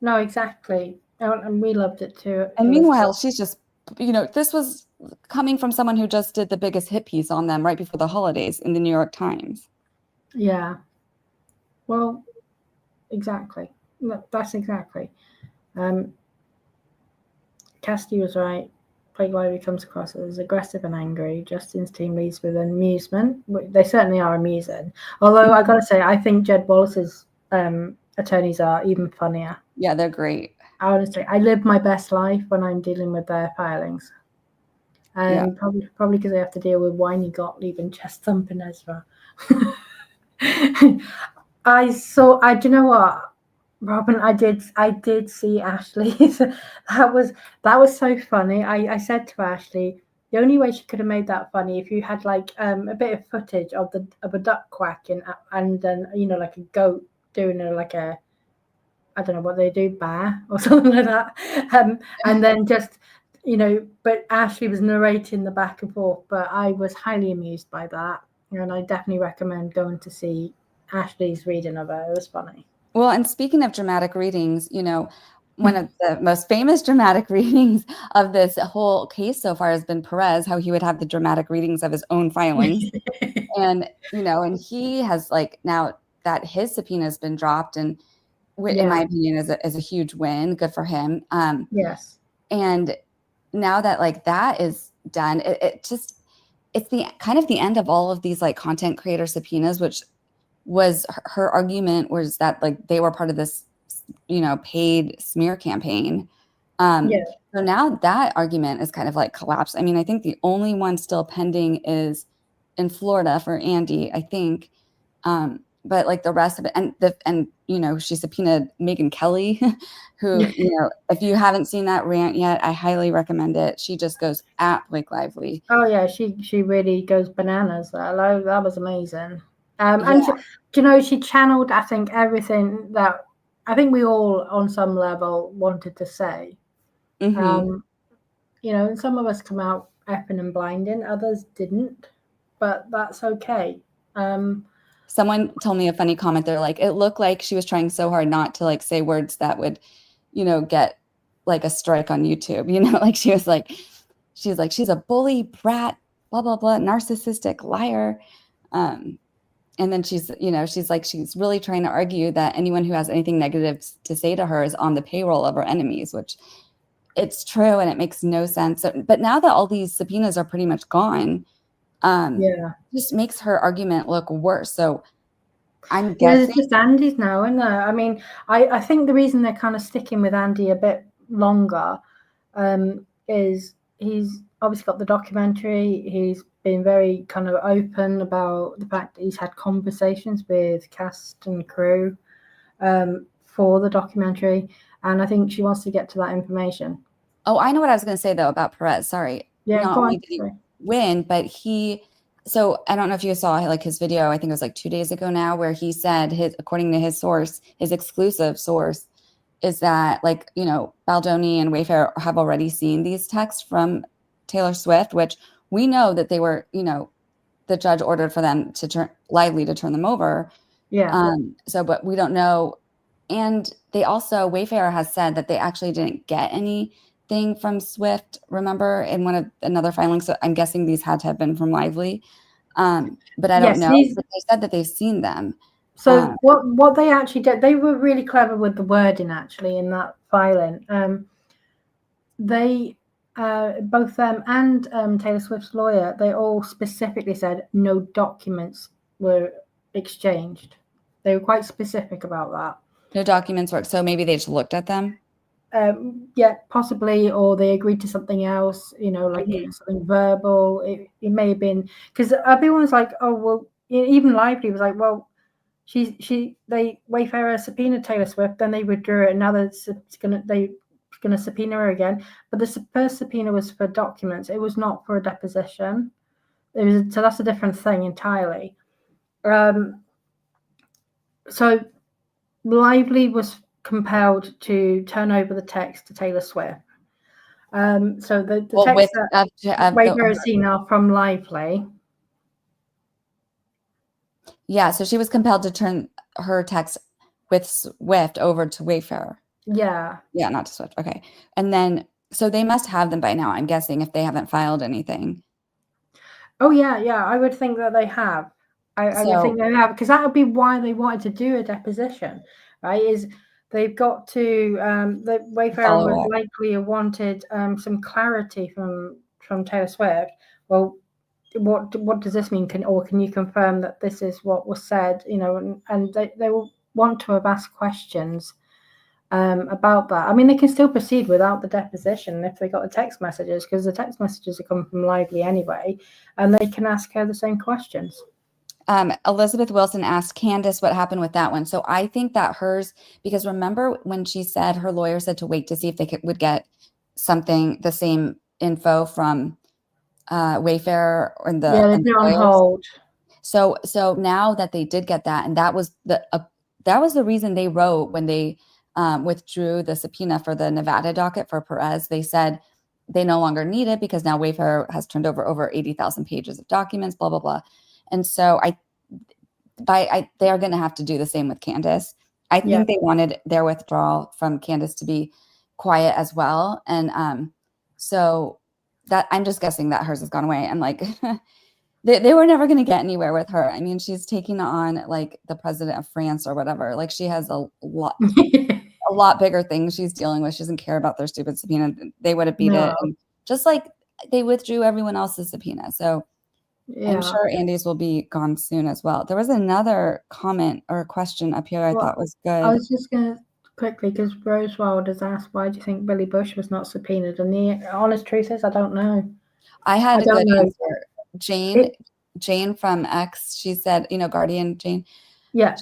no, exactly, and we loved it too. And meanwhile, she's just, this was coming from someone who just did the biggest hit piece on them right before the holidays in the New York Times. Yeah, well, exactly. That's exactly. Cassidy was right. Blake Lively comes across as aggressive and angry. Justin's team leads with amusement. They certainly are amusing. Although I gotta say, I think Jed Wallace's attorneys are even funnier. Yeah, they're great. Honestly, I live my best life when I'm dealing with their filings. Yeah. Probably because I have to deal with whiny Gottlieb and chest thumping Ezra. Do you know what? Robin, I did see Ashley's. that was so funny. I said to Ashley, the only way she could have made that funny if you had like a bit of footage of a duck quacking and then like a goat doing like a, I don't know what they do, bear or something like that. And then just but Ashley was narrating the back and forth. But I was highly amused by that, and I definitely recommend going to see Ashley's reading of it. It was funny. Well, and speaking of dramatic readings, one of the most famous dramatic readings of this whole case so far has been Perez, how he would have the dramatic readings of his own filings. And, and he has like now that his subpoena has been dropped, and in my opinion is a huge win. Good for him. Yes. And now that like that is done, it's the kind of the end of all of these like content creator subpoenas, which was her argument was that like they were part of this, paid smear campaign. So now that argument is kind of like collapsed. I mean, I think the only one still pending is in Florida for Andy, I think. But like the rest of it, and she subpoenaed Megyn Kelly, who, if you haven't seen that rant yet, I highly recommend it. She just goes at Blake Lively. Oh yeah, she really goes bananas. That was amazing. And she channeled, I think, everything that I think we all on some level wanted to say. Mm-hmm. And some of us come out effing and blinding, others didn't, but that's okay. Someone told me a funny comment. They're like, it looked like she was trying so hard not to like say words that would, get like a strike on YouTube. Like she's like, she's a bully, brat, blah, blah, blah, narcissistic liar. And then she's really trying to argue that anyone who has anything negative to say to her is on the payroll of her enemies, which it's true. And it makes no sense. But now that all these subpoenas are pretty much gone, just makes her argument look worse. So I'm guessing it's just Andy's now, isn't there? I mean, I think the reason they're kind of sticking with Andy a bit longer is he's obviously got the documentary. He's been very kind of open about the fact that he's had conversations with cast and crew for the documentary, and I think she wants to get to that information. Oh, I know what I was going to say though about Perez. Sorry. Yeah, not only did he win, but so I don't know if you saw like his video, I think it was like 2 days ago now, where he said according to his source, his exclusive source is that like, Baldoni and Wayfair have already seen these texts from Taylor Swift, which we know that they were, the judge ordered for them to turn them over. Yeah. But we don't know. And they also, Wayfair has said that they actually didn't get anything from Swift, remember, in another filing. So I'm guessing these had to have been from Lively. But I don't know. But they said that they've seen them. So what they actually did, they were really clever with the wording actually in that filing. They both them and Taylor Swift's lawyer, they all specifically said no documents were exchanged. They were quite specific about that. No documents work. So maybe they just looked at them. Yeah, possibly, or they agreed to something else. Like something verbal. It may have been because everyone's like, oh well. Even Lively was like, well, they Wayfair subpoenaed Taylor Swift, then they withdrew it, and now they're gonna subpoena her again. But the first subpoena was for documents. It was not for a deposition. So that's a different thing entirely. So Lively was compelled to turn over the text to Taylor Swift. So the text that Wayfair has seen are from Lively. Yeah, so she was compelled to turn her text with Swift over to Wayfair. Yeah. Yeah, not to Swift. Okay. And then, so they must have them by now, I'm guessing, if they haven't filed anything. Oh, yeah. I would think that they have. I would think they have, because that would be why they wanted to do a deposition, right? Is they've got to, the Wayfair would likely have wanted some clarity from Taylor Swift. Well, what does this mean? Can you confirm that this is what was said? And they will want to have asked questions about that. I mean, they can still proceed without the deposition if they got the text messages, because the text messages are coming from Lively anyway, and they can ask her the same questions. Elizabeth Wilson asked Candace what happened with that one. So I think that hers, because remember when she said her lawyer said to wait to see if they would get something, the same info from Wayfair and Yeah, the they've been on lawyers. hold. So now that they did get that, and that was the reason they wrote when they withdrew the subpoena for the Nevada docket for Perez. They said they no longer need it because now Wayfair has turned over 80,000 pages of documents, blah blah blah. And so they are going to have to do the same with Candace. I think they wanted their withdrawal from Candace to be quiet as well, and so that I'm just guessing that hers has gone away, and like. They were never going to get anywhere with her. I mean, she's taking on like the president of France or whatever. Like she has a lot bigger things she's dealing with. She doesn't care about their stupid subpoena. They would have beat it. And just like they withdrew everyone else's subpoena. So I'm sure Andy's will be gone soon as well. There was another comment or a question up here I thought was good. I was just going to quickly, because Rose Wild has asked, why do you think Billy Bush was not subpoenaed? And the honest truth is, I don't know. I had a good answer. Jane from X, she said, Guardian Jane. Yeah.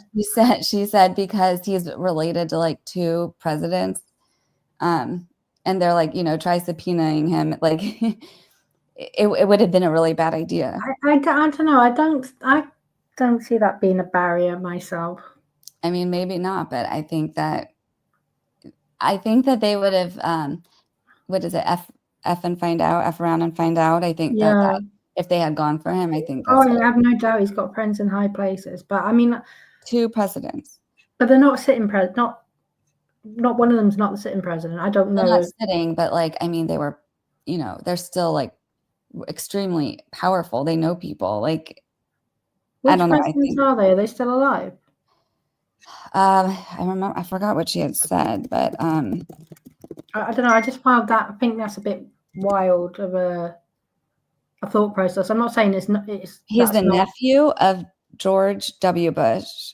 She said because he's related to like 2 presidents. And they're like, try subpoenaing him. Like it would have been a really bad idea. I don't know. I don't see that being a barrier myself. I mean, maybe not, but I think that they would have what is it? F and find out, F around and find out. I think that if they had gone for him, I think that's I have no doubt he's got friends in high places. But I mean 2 presidents. But they're not sitting president. Not one of them's not the sitting president. I don't know. They're not sitting, but like I mean, they were, they're still like extremely powerful. They know people. Like Which I don't know. presidents are they? Are they still alive? I forgot what she had said, but I don't know. I just found that. I think that's a bit wild of a thought process. I'm not saying it's not. He's the nephew of George W. Bush.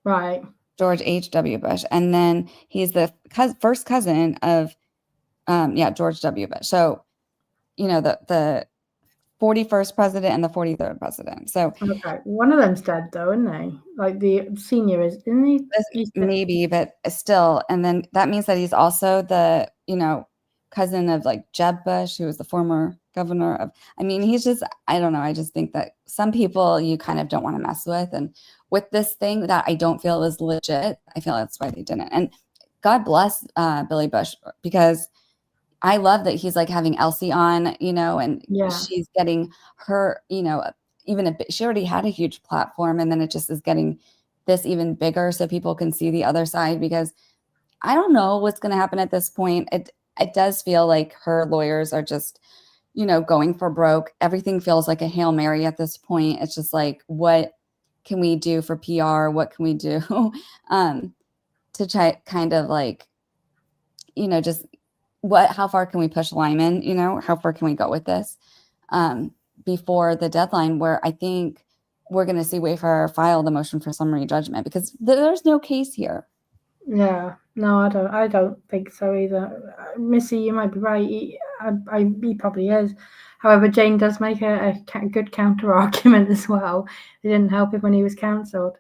Right. George H.W. Bush. And then he's the first cousin of, George W. Bush. So, the 41st president and the 43rd president. So okay, one of them's dead though, isn't they? Like the senior isn't he? Maybe, but still. And then that means that he's also the, cousin of like Jeb Bush, who was the former governor of, I mean, he's just, I don't know. I just think that some people you kind of don't want to mess with. And with this thing that I don't feel is legit, I feel that's why they didn't. And God bless Billy Bush, because I love that he's like having Elsie on, and she's getting her, even a bit, she already had a huge platform, and then it just is getting this even bigger so people can see the other side, because I don't know what's going to happen at this point. It does feel like her lawyers are just, going for broke. Everything feels like a Hail Mary at this point. It's just like, what can we do for PR? What can we do to try kind of like, just how far can we push Lyman? How far can we go with this before the deadline, where I think we're going to see Wayfair file the motion for summary judgment, because there's no case here. Yeah, no, I don't think so either. Missy, you might be right. He probably is. However, Jane does make a good counter argument as well. It didn't help him when he was cancelled.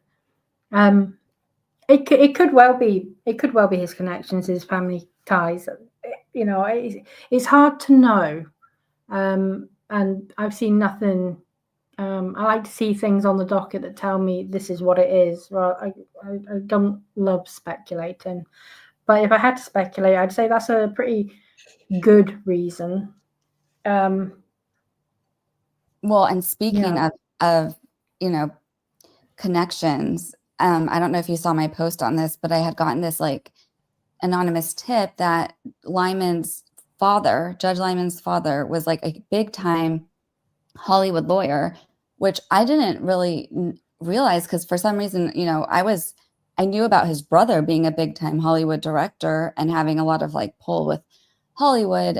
It could well be his connections, his family ties. It's hard to know. And I've seen nothing. I like to see things on the docket that tell me this is what it is. Well, I don't love speculating, but if I had to speculate, I'd say that's a pretty good reason. Well, and speaking of connections, I don't know if you saw my post on this, but I had gotten this like anonymous tip that Lyman's father, Judge Lyman's father, was like a big time Hollywood lawyer, which I didn't really realize, because for some reason, I knew about his brother being a big time Hollywood director and having a lot of like pull with Hollywood,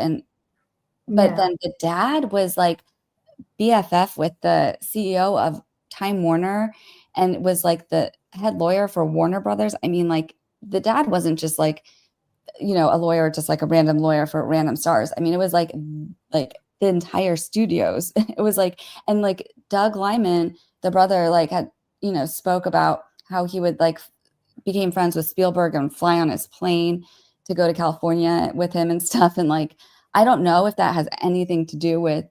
but then the dad was like BFF with the CEO of Time Warner and was like the head lawyer for Warner Brothers. I mean, like the dad wasn't just like, a lawyer, just like a random lawyer for random stars. I mean, it was like the entire studios. It was like, and like Doug Lyman, the brother like had, spoke about how he would like became friends with Spielberg and fly on his plane to go to California with him and stuff. And like, I don't know if that has anything to do with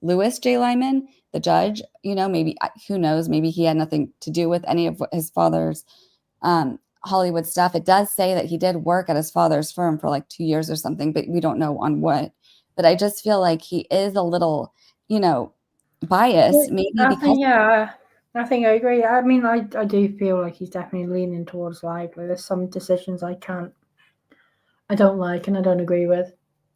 Louis J. Lyman, the judge, maybe, who knows, maybe he had nothing to do with any of his father's Hollywood stuff. It does say that he did work at his father's firm for like 2 years or something, but we don't know on what. But I just feel like he is a little, biased, maybe because. I think I agree. I mean, I do feel like he's definitely leaning towards Lively. There's some decisions I don't like and I don't agree with.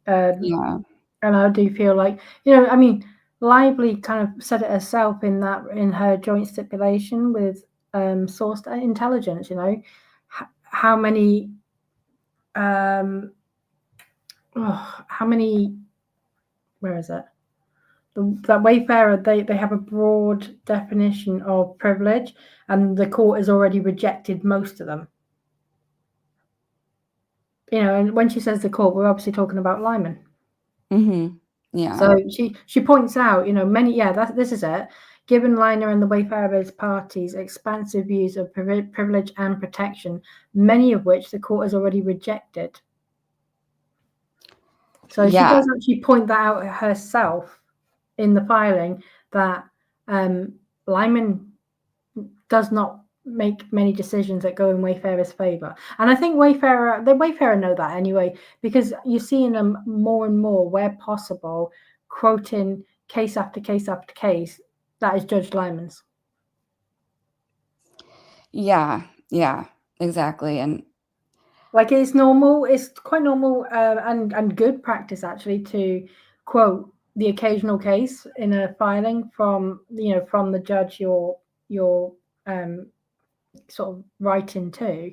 Yeah. And I do feel like, I mean, Lively kind of said it herself in her joint stipulation with source intelligence, how many where is it? That Wayfarer, they have a broad definition of privilege, and the court has already rejected most of them. And when she says the court, we're obviously talking about Lyman. Mm-hmm. Yeah. So she points out, this is it. Given Liner and the Wayfarers parties' expansive views of privilege and protection, many of which the court has already rejected. So she does actually point that out herself in the filing, that Lyman does not make many decisions that go in Wayfarer's favor. And I think Wayfarer know that anyway, because you're seeing them more and more, where possible, quoting case after case after case that is Judge Lyman's. Yeah, exactly. And like, it's normal, it's quite normal and good practice actually to quote the occasional case in a filing from the judge you're sort of writing to.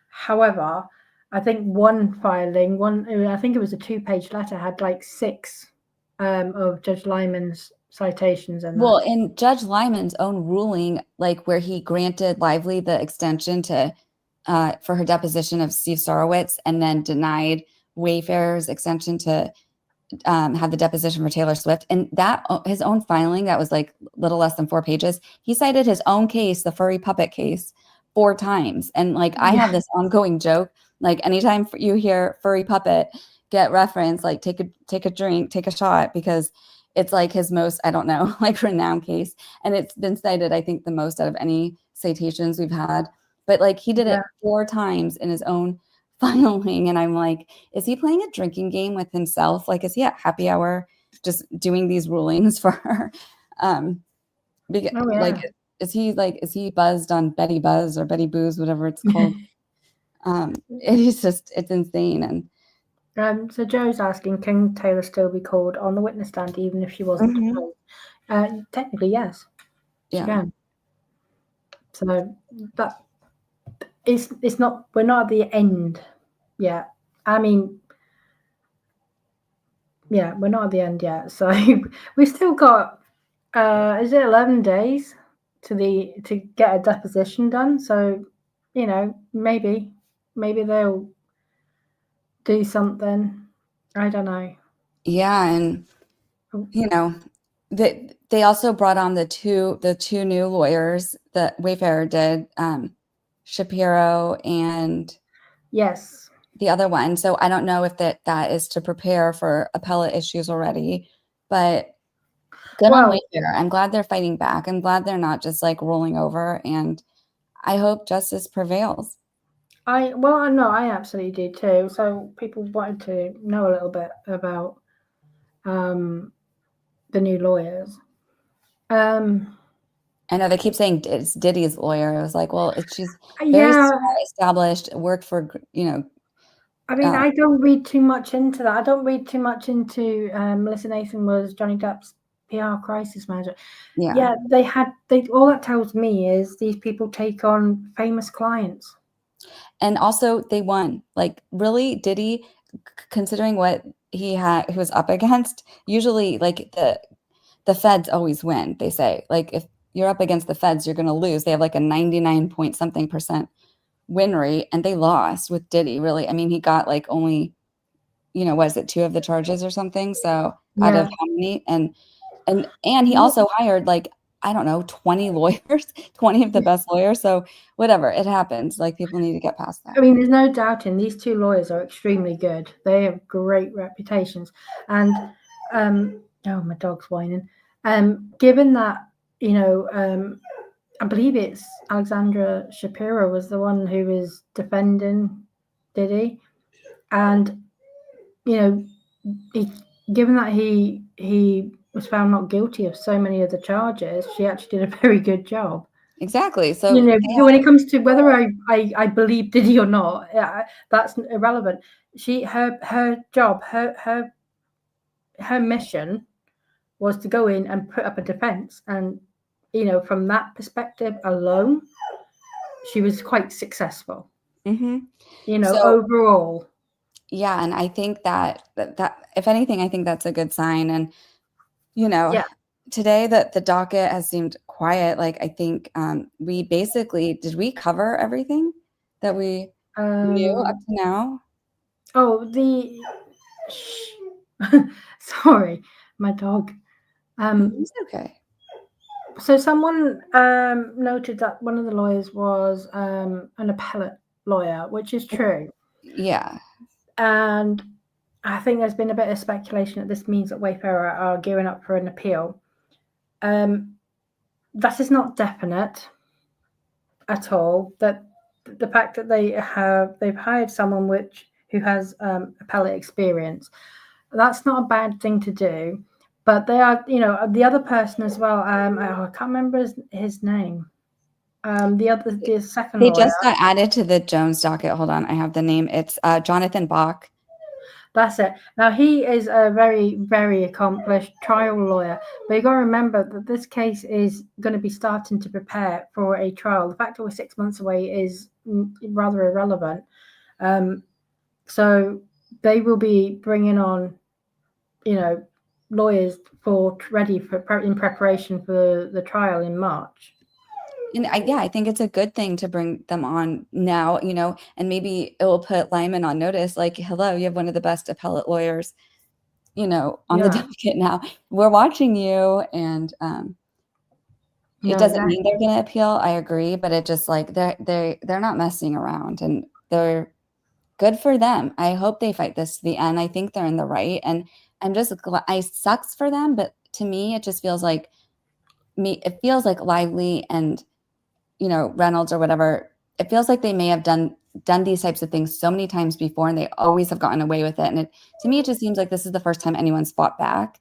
However, I think one filing, I think it was a 2-page letter, had like 6 of Judge Lyman's citations in well, in Judge Lyman's own ruling, like where he granted Lively the extension to for her deposition of Steve Sarowitz, and then denied Wayfarer's extension to have the deposition for Taylor Swift, and that his own filing that was like little less than 4 pages, he cited his own case, the furry puppet case, 4 times. And like, I have this ongoing joke, like anytime you hear furry puppet get referenced, like take a drink, take a shot, because it's like his most, I don't know, like renowned case, and it's been cited, I think, the most out of any citations we've had. But like, he did it 4 times in his own filing, and I'm like, is he playing a drinking game with himself? Like, is he at happy hour just doing these rulings for her? Like, is he buzzed on Betty Buzz or Betty Booze, whatever it's called? It's insane. And so Joe's asking, can Taylor still be called on the witness stand even if she wasn't deposed? Technically, yes, she can. So that it's not, we're not at the end yet. I mean, we're not at the end yet. So we've still got is it 11 days to get a deposition done? So maybe they'll do something. I don't know. Yeah, and they also brought on the two new lawyers that Wayfarer did, Shapiro and yes, the other one. So I don't know if that is to prepare for appellate issues already, but good on Wayfarer. I'm glad they're fighting back. I'm glad they're not just like rolling over, and I hope justice prevails. I absolutely do too. So people wanted to know a little bit about the new lawyers. I know they keep saying it's Diddy's lawyer. I was like, well, she's very established, worked for, I mean, I don't read too much into that. I don't read too much into Melissa Nathan was Johnny Depp's PR crisis manager. Yeah, all that tells me is these people take on famous clients. And also they won. Like, really, Diddy, considering what he was up against, usually like the feds always win, they say. Like, if you're up against the feds, you're going to lose. They have like a 99 point something % win rate, and they lost with Diddy, really. I mean, he got like only, was it 2 of the charges or something? So out of how many? And he also hired like I don't know, 20 lawyers, 20 of the best lawyers. So whatever, it happens. Like people need to get past that. I mean, there's no doubting these two lawyers are extremely good. They have great reputations. And oh, my dog's whining. Given that, I believe it's Alexandra Shapiro was the one who was defending Diddy. And, given that he was found not guilty of so many of the charges, she actually did a very good job. Exactly. So when it comes to whether I believe Diddy or not, that's irrelevant. Her job, her mission was to go in and put up a defense, and from that perspective alone, she was quite successful. Overall. Yeah, and I think that if anything, I think that's a good sign. And today that the docket has seemed quiet. Like I think we basically did we cover everything that we knew up to now? Oh, sorry, my dog. It's okay. So someone noted that one of the lawyers was an appellate lawyer, which is true. Yeah. And I think there's been a bit of speculation that this means that Wayfarer are gearing up for an appeal. That is not definite at all. That the fact that they've hired someone who has appellate experience, that's not a bad thing to do. But they are, the other person as well. I can't remember his name. The second They lawyer. just got added to the Jones docket. Hold on, I have the name. It's Jonathan Bach. That's it. Now he is a very, very accomplished trial lawyer, but you got to remember that this case is going to be starting to prepare for a trial. The fact that we're 6 months away is rather irrelevant. So they will be bringing on, lawyers in preparation for the trial in March. And I think it's a good thing to bring them on now, and maybe it will put Lyman on notice. Like, hello, you have one of the best appellate lawyers, on the docket now. We're watching you, and it doesn't mean they're going to appeal. I agree, but it just like they're not messing around, and they're good for them. I hope they fight this to the end. I think they're in the right, and I'm just glad. I sucks for them, but to me, it just feels like It feels like Lively and Reynolds or whatever. It feels like they may have done these types of things so many times before, and they always have gotten away with it. And to me, it just seems like this is the first time anyone's fought back.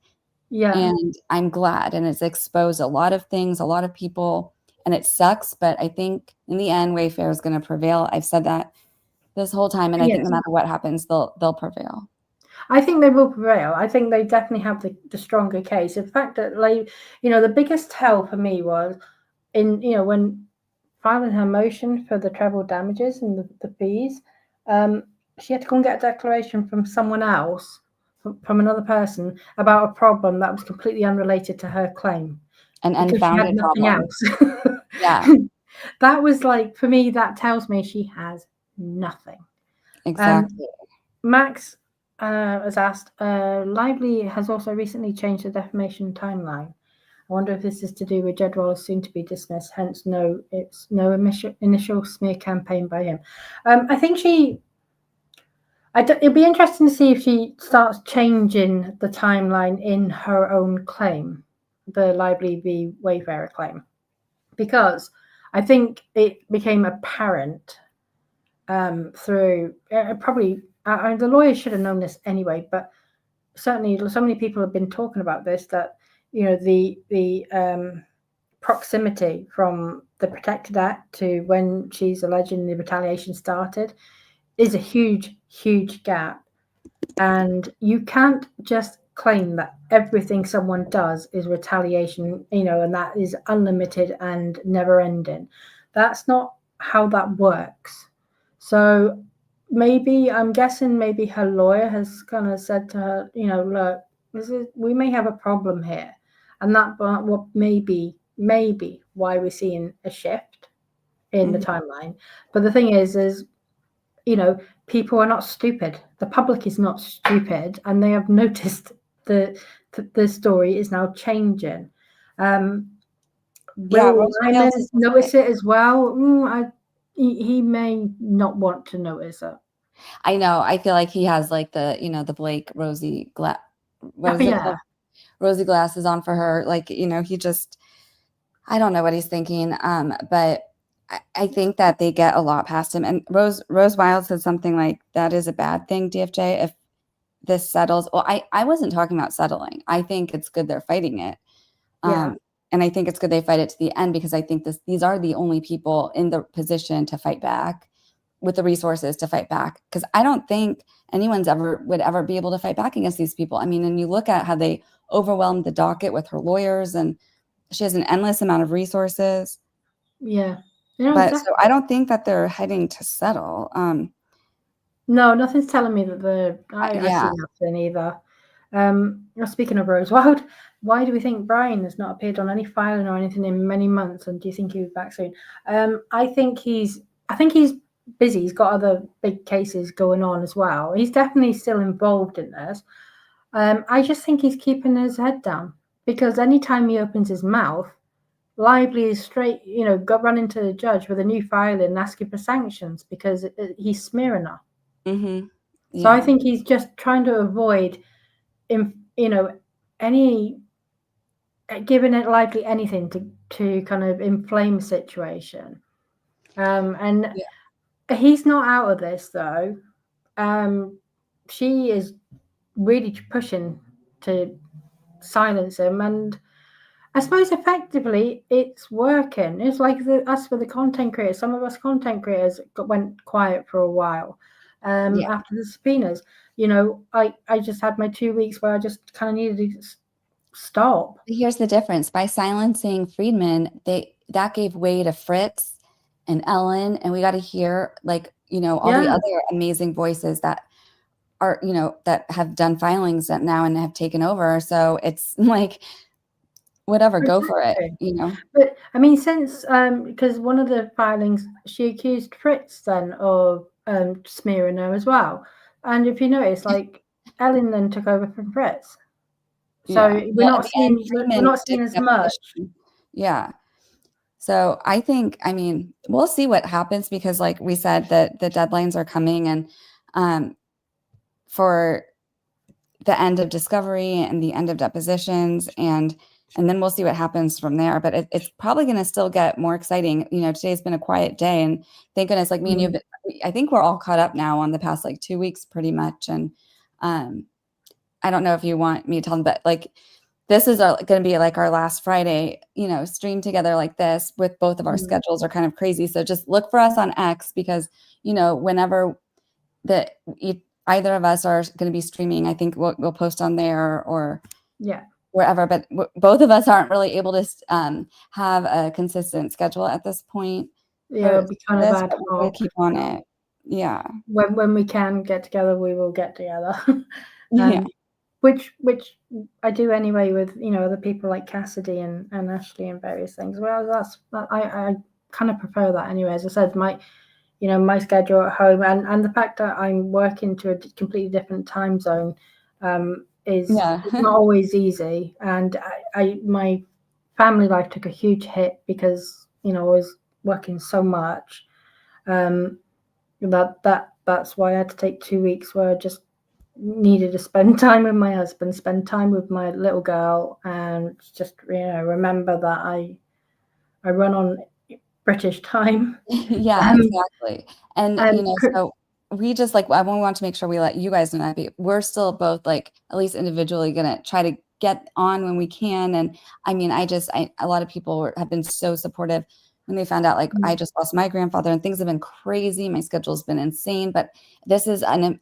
Yeah. And I'm glad, and it's exposed a lot of things, a lot of people, and it sucks. But I think in the end, Wayfair is going to prevail. I've said that this whole time, and I think no matter what happens, they'll prevail. I think they will prevail. I think they definitely have the stronger case. In fact, that the biggest tell for me was when filing her motion for the treble damages and the fees, she had to go and get a declaration from someone else, from another person, about a problem that was completely unrelated to her claim. And unfounded nothing problem. Else. Yeah. That was like, for me, that tells me she has nothing. Exactly. Max has asked, Lively has also recently changed the defamation timeline. I wonder if this is to do with Jed Wallace soon to be dismissed, hence it's no initial smear campaign by him. I think it'd be interesting to see if she starts changing the timeline in her own claim, the Lively v. Wayfarer claim, because I think it became apparent through probably the lawyers should have known this anyway, but certainly so many people have been talking about this, that the proximity from the Protected Act to when she's alleging the retaliation started is a huge gap, and you can't just claim that everything someone does is retaliation, and that is unlimited and never ending. That's not how that works. So I'm guessing maybe her lawyer has kind of said to her, look, we may have a problem here, and that what maybe why we're seeing a shift in the timeline. But the thing is people are not stupid. The public is not stupid, and they have noticed the story is now changing. Yeah, Will Rose Wiles Lyman is notice it as well? He may not want to notice it. I know. I feel like he has like the, the Blake Rosie glass, Oh, what is it yeah, called? Rosie glasses on for her. Like, he just, I don't know what he's thinking. But I think that they get a lot past him. And Rose Wild said something like, that is a bad thing, DFJ, if this settles. Well, I wasn't talking about settling. I think it's good they're fighting it. yeah, And I think it's good they fight it to the end because I think these are the only people in the position to fight back with the resources to fight back. Because I don't think anyone's would ever be able to fight back against these people. I mean, and you look at how they overwhelmed the docket with her lawyers, and she has an endless amount of resources. yeah. But so Exactly. I don't think that they're heading to settle. No, nothing's telling me that I see Yeah. nothing either. Speaking of Rose Wild, why do we think Brian has not appeared on any filing or anything in many months? And do you think he'll be back soon? I think he's busy. He's got other big cases going on as well. He's definitely still involved in this. I just think he's keeping his head down because anytime he opens his mouth, Lively is straight, got run into the judge with a new filing and asking for sanctions because he's smearing her. Mm-hmm. So I Yeah. think he's just trying to avoid, any giving it Lively anything to kind of inflame the situation. And Yeah. he's not out of this though. She is really pushing to silence him, and I suppose effectively it's working. It's like us with the content creators. Some of us content creators went quiet for a while Yeah. after the subpoenas. I just had my 2 weeks where I just kind of needed to stop. Here's the difference. By silencing Friedman, that gave way to Fritz and Ellen, and we got to hear all the Yeah, other amazing voices that are, that have done filings that now and have taken over. So it's like whatever, go for it. but I mean, since because one of the filings she accused Fritz then of smearing her as well, and if you notice, like Ellen then took over from Fritz. So Yeah. Well, at the end, we're Freeman not did seeing a as much. deposition. Yeah. So I mean, we'll see what happens because, like we said, that the deadlines are coming, and for the end of discovery and the end of depositions, and then we'll see what happens from there. But it's probably going to still get more exciting. Today's been a quiet day, and thank goodness, like me and you, I think we're all caught up now on the past like 2 weeks, pretty much. And I don't know if you want me to tell them, but like this is going to be like our last Friday, stream together like this with both of our schedules are kind of crazy. So just look for us on X because, whenever either of us are going to be streaming, I think we'll post on there or Yeah, wherever. But both of us aren't really able to have a consistent schedule at this point yeah, for it'll be kind of this, ad but we're going hoc. to keep on it. Yeah. When we can get together, we will get together. Yeah. Which I do anyway with other people like Cassidy and Ashley and various things. Well, I kind of prefer that anyway. As I said, my schedule at home and the fact that I'm working to a completely different time zone is Yeah. not always easy. And my family life took a huge hit because I was working so much. That's why I had to take 2 weeks where I just needed to spend time with my husband, spend time with my little girl, and just remember that I run on British time. Yeah, Um, exactly. And, and so we just like, I want to make sure we let you guys know that we're still both like, at least individually, going to try to get on when we can. And I mean, a lot of people have been so supportive when they found out, like, I just lost my grandfather and things have been crazy. My schedule's been insane, but this is a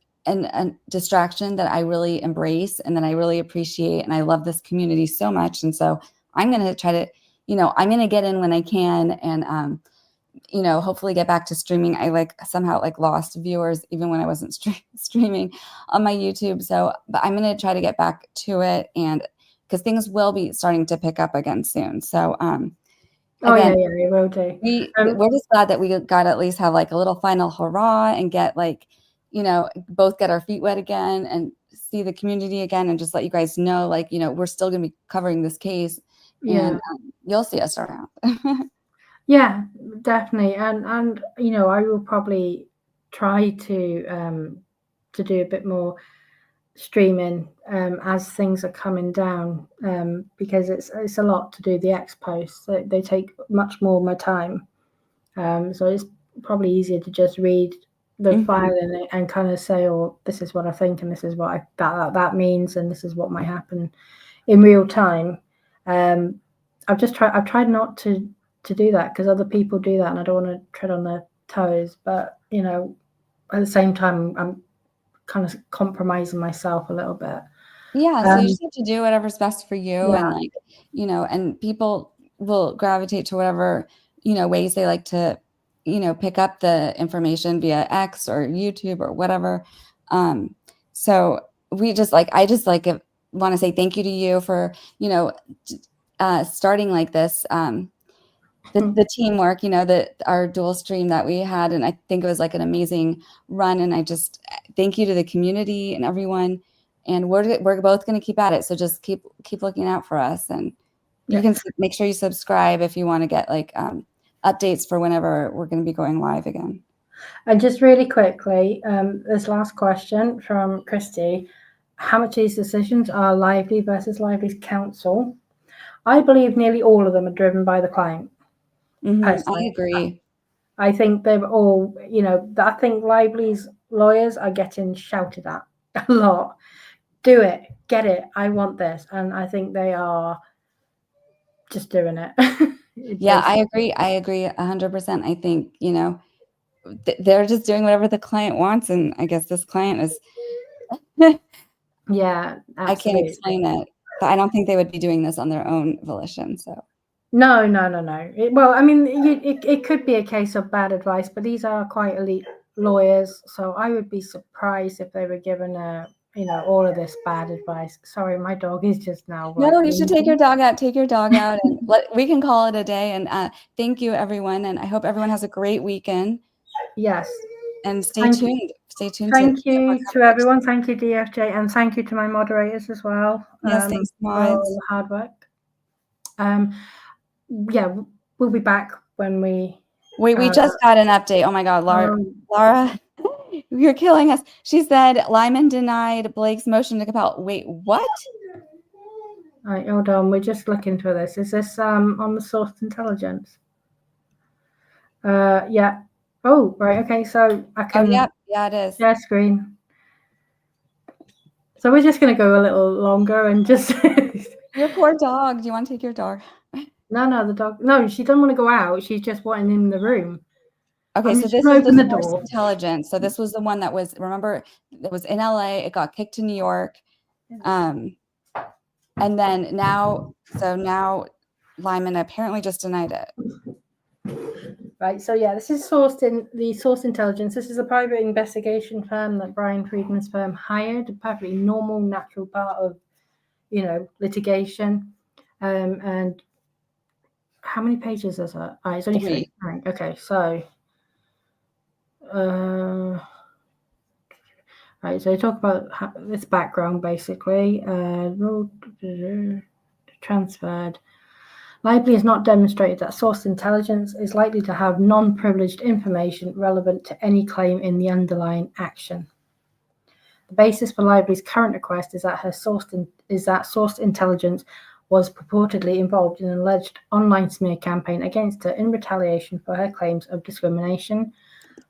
distraction that I really embrace and that I really appreciate. And I love this community so much. And so I'm going to try to, I'm going to get in when I can. And, hopefully get back to streaming. I somehow lost viewers even when I wasn't streaming on my YouTube. So, but I'm going to try to get back to it, and because things will be starting to pick up again soon. So, again, yeah, it will do. we're just glad that we got to at least have like a little final hurrah and get both get our feet wet again and see the community again, and just let you guys know, we're still going to be covering this case Yeah. And you'll see us around. Yeah, definitely. And you know, I will probably try to do a bit more streaming as things are coming down, because it's a lot to do the ex posts. They take much more of my time. So it's probably easier to just read the file and kind of say, oh, this is what I think, and this is what that means, and this is what might happen in real time. I've tried not to do that because other people do that, and I don't want to tread on their toes. But you know, at the same time, I'm kind of compromising myself a little bit. Yeah, so you just have to do whatever's best for you, Yeah. and like, you know, and people will gravitate to whatever, you know, ways they like to, you know, pick up the information via X or YouTube or whatever. So we just like, I just like want to say thank you to you for, you know, starting like this, the teamwork, you know, our dual stream that we had, and I think it was like an amazing run. And I just thank you to the community and everyone. And we're both going to keep at it. So just keep looking out for us, and you can make sure you subscribe if you want to get like updates for whenever we're going to be going live again. And just really quickly, this last question from Christy: how much of these decisions are Lively versus Lively's counsel? I believe nearly all of them are driven by the client. I agree. I think they've all, you know, I think Lively's lawyers are getting shouted at a lot. Do it, get it, I want this. And I think they are just doing it. Yeah, I agree. I agree 100%. I think, you know, they're just doing whatever the client wants. And I guess this client is, yeah, absolutely. I can't explain it, but I don't think they would be doing this on their own volition. So no. Well, I mean, it could be a case of bad advice, but these are quite elite lawyers. So I would be surprised if they were given you know, all of this bad advice. Sorry, my dog is just now. No, you should take your dog out. Take your dog out, and we can call it a day. And thank you, everyone. And I hope everyone has a great weekend. Yes. And stay tuned. Stay tuned. Thank you to everyone. Thank you, DFJ, and thank you to my moderators as well. Yes, thanks, for all the hard work. Yeah, we'll be back when we. We just got an update. Oh my God, Laura, you're killing us. She said Lyman denied Blake's motion to compel. Wait, what? All right, hold on. We're just looking for this. Is this on the source intelligence? Yeah. Oh, right. Okay. So I can. Oh, yeah, it is. Share screen. So we're just going to go a little longer and just. Your poor dog. Do you want to take your dog? No, the dog. No, she doesn't want to go out. She's just wanting in the room. Okay, so this is the source intelligence. So this was the one that was, remember, it was in LA. It got kicked to New York. And then now Lyman apparently just denied it. Right. So yeah, this is sourced in the source intelligence. This is a private investigation firm that Brian Friedman's firm hired, a perfectly normal, natural part of, you know, litigation. And how many pages is that? It's only 3. Right. Okay. So, right. So talk about this background basically. Transferred. Lively has not demonstrated that source intelligence is likely to have non-privileged information relevant to any claim in the underlying action. The basis for Lively's current request is that source intelligence was purportedly involved in an alleged online smear campaign against her in retaliation for her claims of discrimination.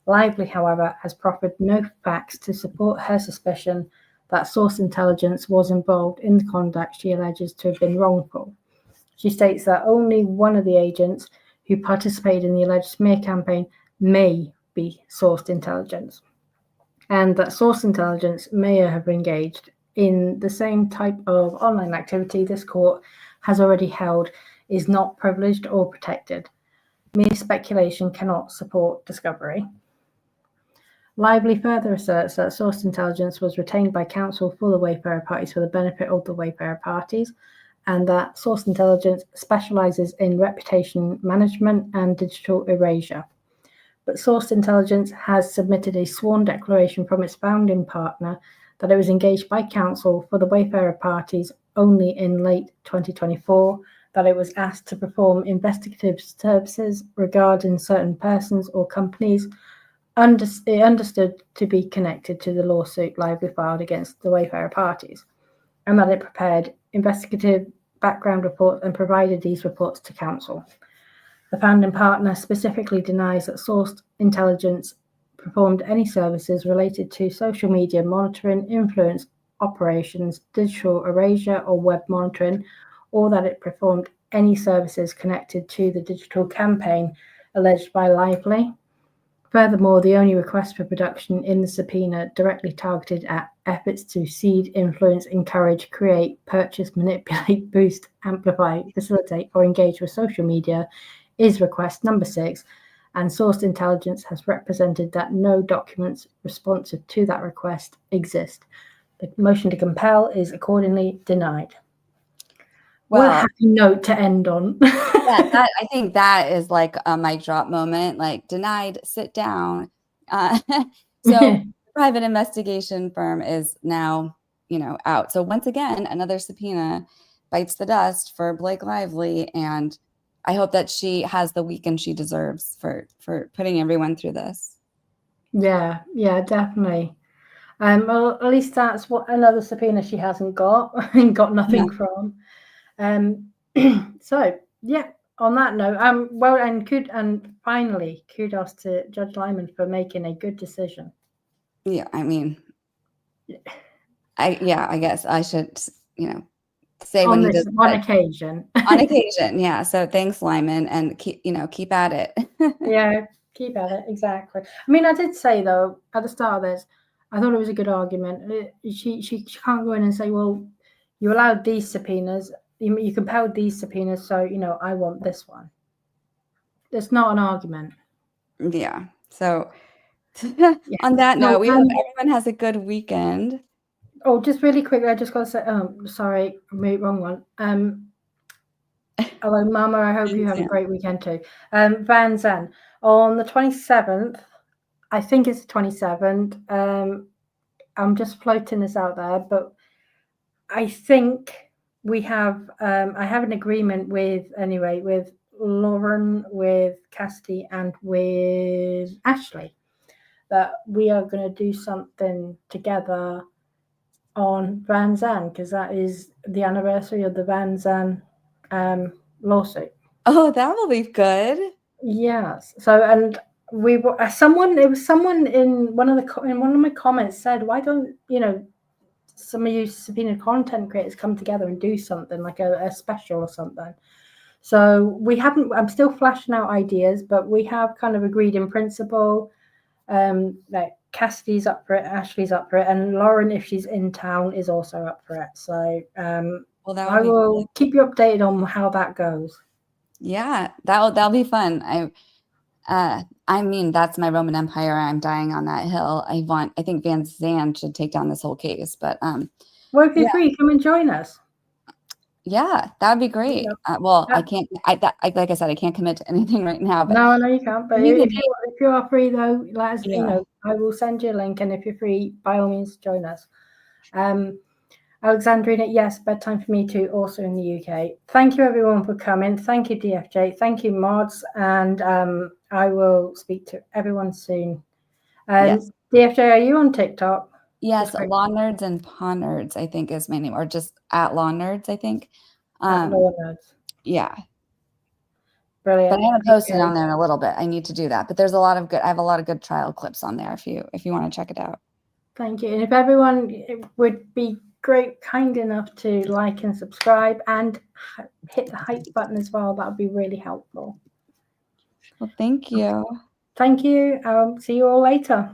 Lively, however, has proffered no facts to support her suspicion that source intelligence was involved in the conduct she alleges to have been wrongful. She states that only one of the agents who participated in the alleged smear campaign may be sourced intelligence, and that source intelligence may have engaged in the same type of online activity this court has already held is not privileged or protected. Mere speculation cannot support discovery. Lively further asserts that source intelligence was retained by counsel for the wayfarer parties for the benefit of the wayfarer parties, and that source intelligence specializes in reputation management and digital erasure. But source intelligence has submitted a sworn declaration from its founding partner that it was engaged by counsel for the wayfarer parties only in late 2024 that it was asked to perform investigative services regarding certain persons or companies understood to be connected to the lawsuit liably filed against the Wayfarer parties, and that it prepared investigative background reports and provided these reports to counsel. The founding partner specifically denies that sourced intelligence performed any services related to social media monitoring, influence operations, digital erasure, or web monitoring, or that it performed any services connected to the digital campaign alleged by Lively. Furthermore, the only request for production in the subpoena directly targeted at efforts to seed, influence, encourage, create, purchase, manipulate, boost, amplify, facilitate, or engage with social media is request number 6, and sourced intelligence has represented that no documents responsive to that request exist. The motion to compel is accordingly denied. Well, what a happy note to end on. Yeah, I think that is like a mic drop moment, like denied, sit down. So the private investigation firm is now, out. So once again, another subpoena bites the dust for Blake Lively, and I hope that she has the weekend she deserves for putting everyone through this. Yeah, definitely. Well, at least that's what another subpoena she hasn't got and got nothing from. So yeah, on that note, well, and finally, kudos to Judge Lyman for making a good decision. Yeah, I mean, I guess I should, say on when this one occasion. On occasion, yeah. So thanks, Lyman, and keep at it. Yeah, keep at it, exactly. I mean, I did say though at the start of this, I thought it was a good argument. She can't go in and say, well, you allowed these subpoenas, you compelled these subpoenas, so I want this one. It's not an argument. Yeah. So on that note, we hope everyone has a good weekend. Oh, just really quickly, I just got to say, sorry, wrong one. Hello, Mama. I hope you have a great weekend too. Van Zandt, on the 27th, I think it's the 27th. I'm just floating this out there, but I think we have, I have an agreement with Lauren, with Cassidy, and with Ashley that we are going to do something together on Van Zandt, because that is the anniversary of the Van Zandt lawsuit. Oh, that will be good. Yes. So, and we were someone in one of my comments said, why don't some of you subpoena content creators come together and do something like a special or something? So we haven't. I'm still flashing out ideas, but we have kind of agreed in principle. Like Cassidy's up for it, Ashley's up for it, and Lauren, if she's in town, is also up for it. So I will keep you updated on how that goes. Yeah, that'll be fun. I mean, that's my Roman Empire. I'm dying on that hill. I think Van Zandt should take down this whole case. But well, if you're free, come and join us. Yeah, that would be great. Well, I can't. Like I said, I can't commit to anything right now. But no, you can't. But if you are free, though, let us. I will send you a link, and if you're free, by all means, join us. Alexandrina, yes, bedtime for me too, also in the UK. Thank you, everyone, for coming. Thank you, DFJ. Thank you, mods, and I will speak to everyone soon. Yes. DFJ, are you on TikTok? Yes, Law Nerds and Pawn Nerds, I think is my name, or just at Law Nerds, I think. At Law Nerds. Yeah. Brilliant. But I haven't posted on there in a little bit. I need to do that. But there's I have a lot of good trial clips on there if you want to check it out. Thank you. And if everyone would be kind enough to like and subscribe and hit the hype button as well, that would be really helpful. Well, thank you. Thank you. See you all later.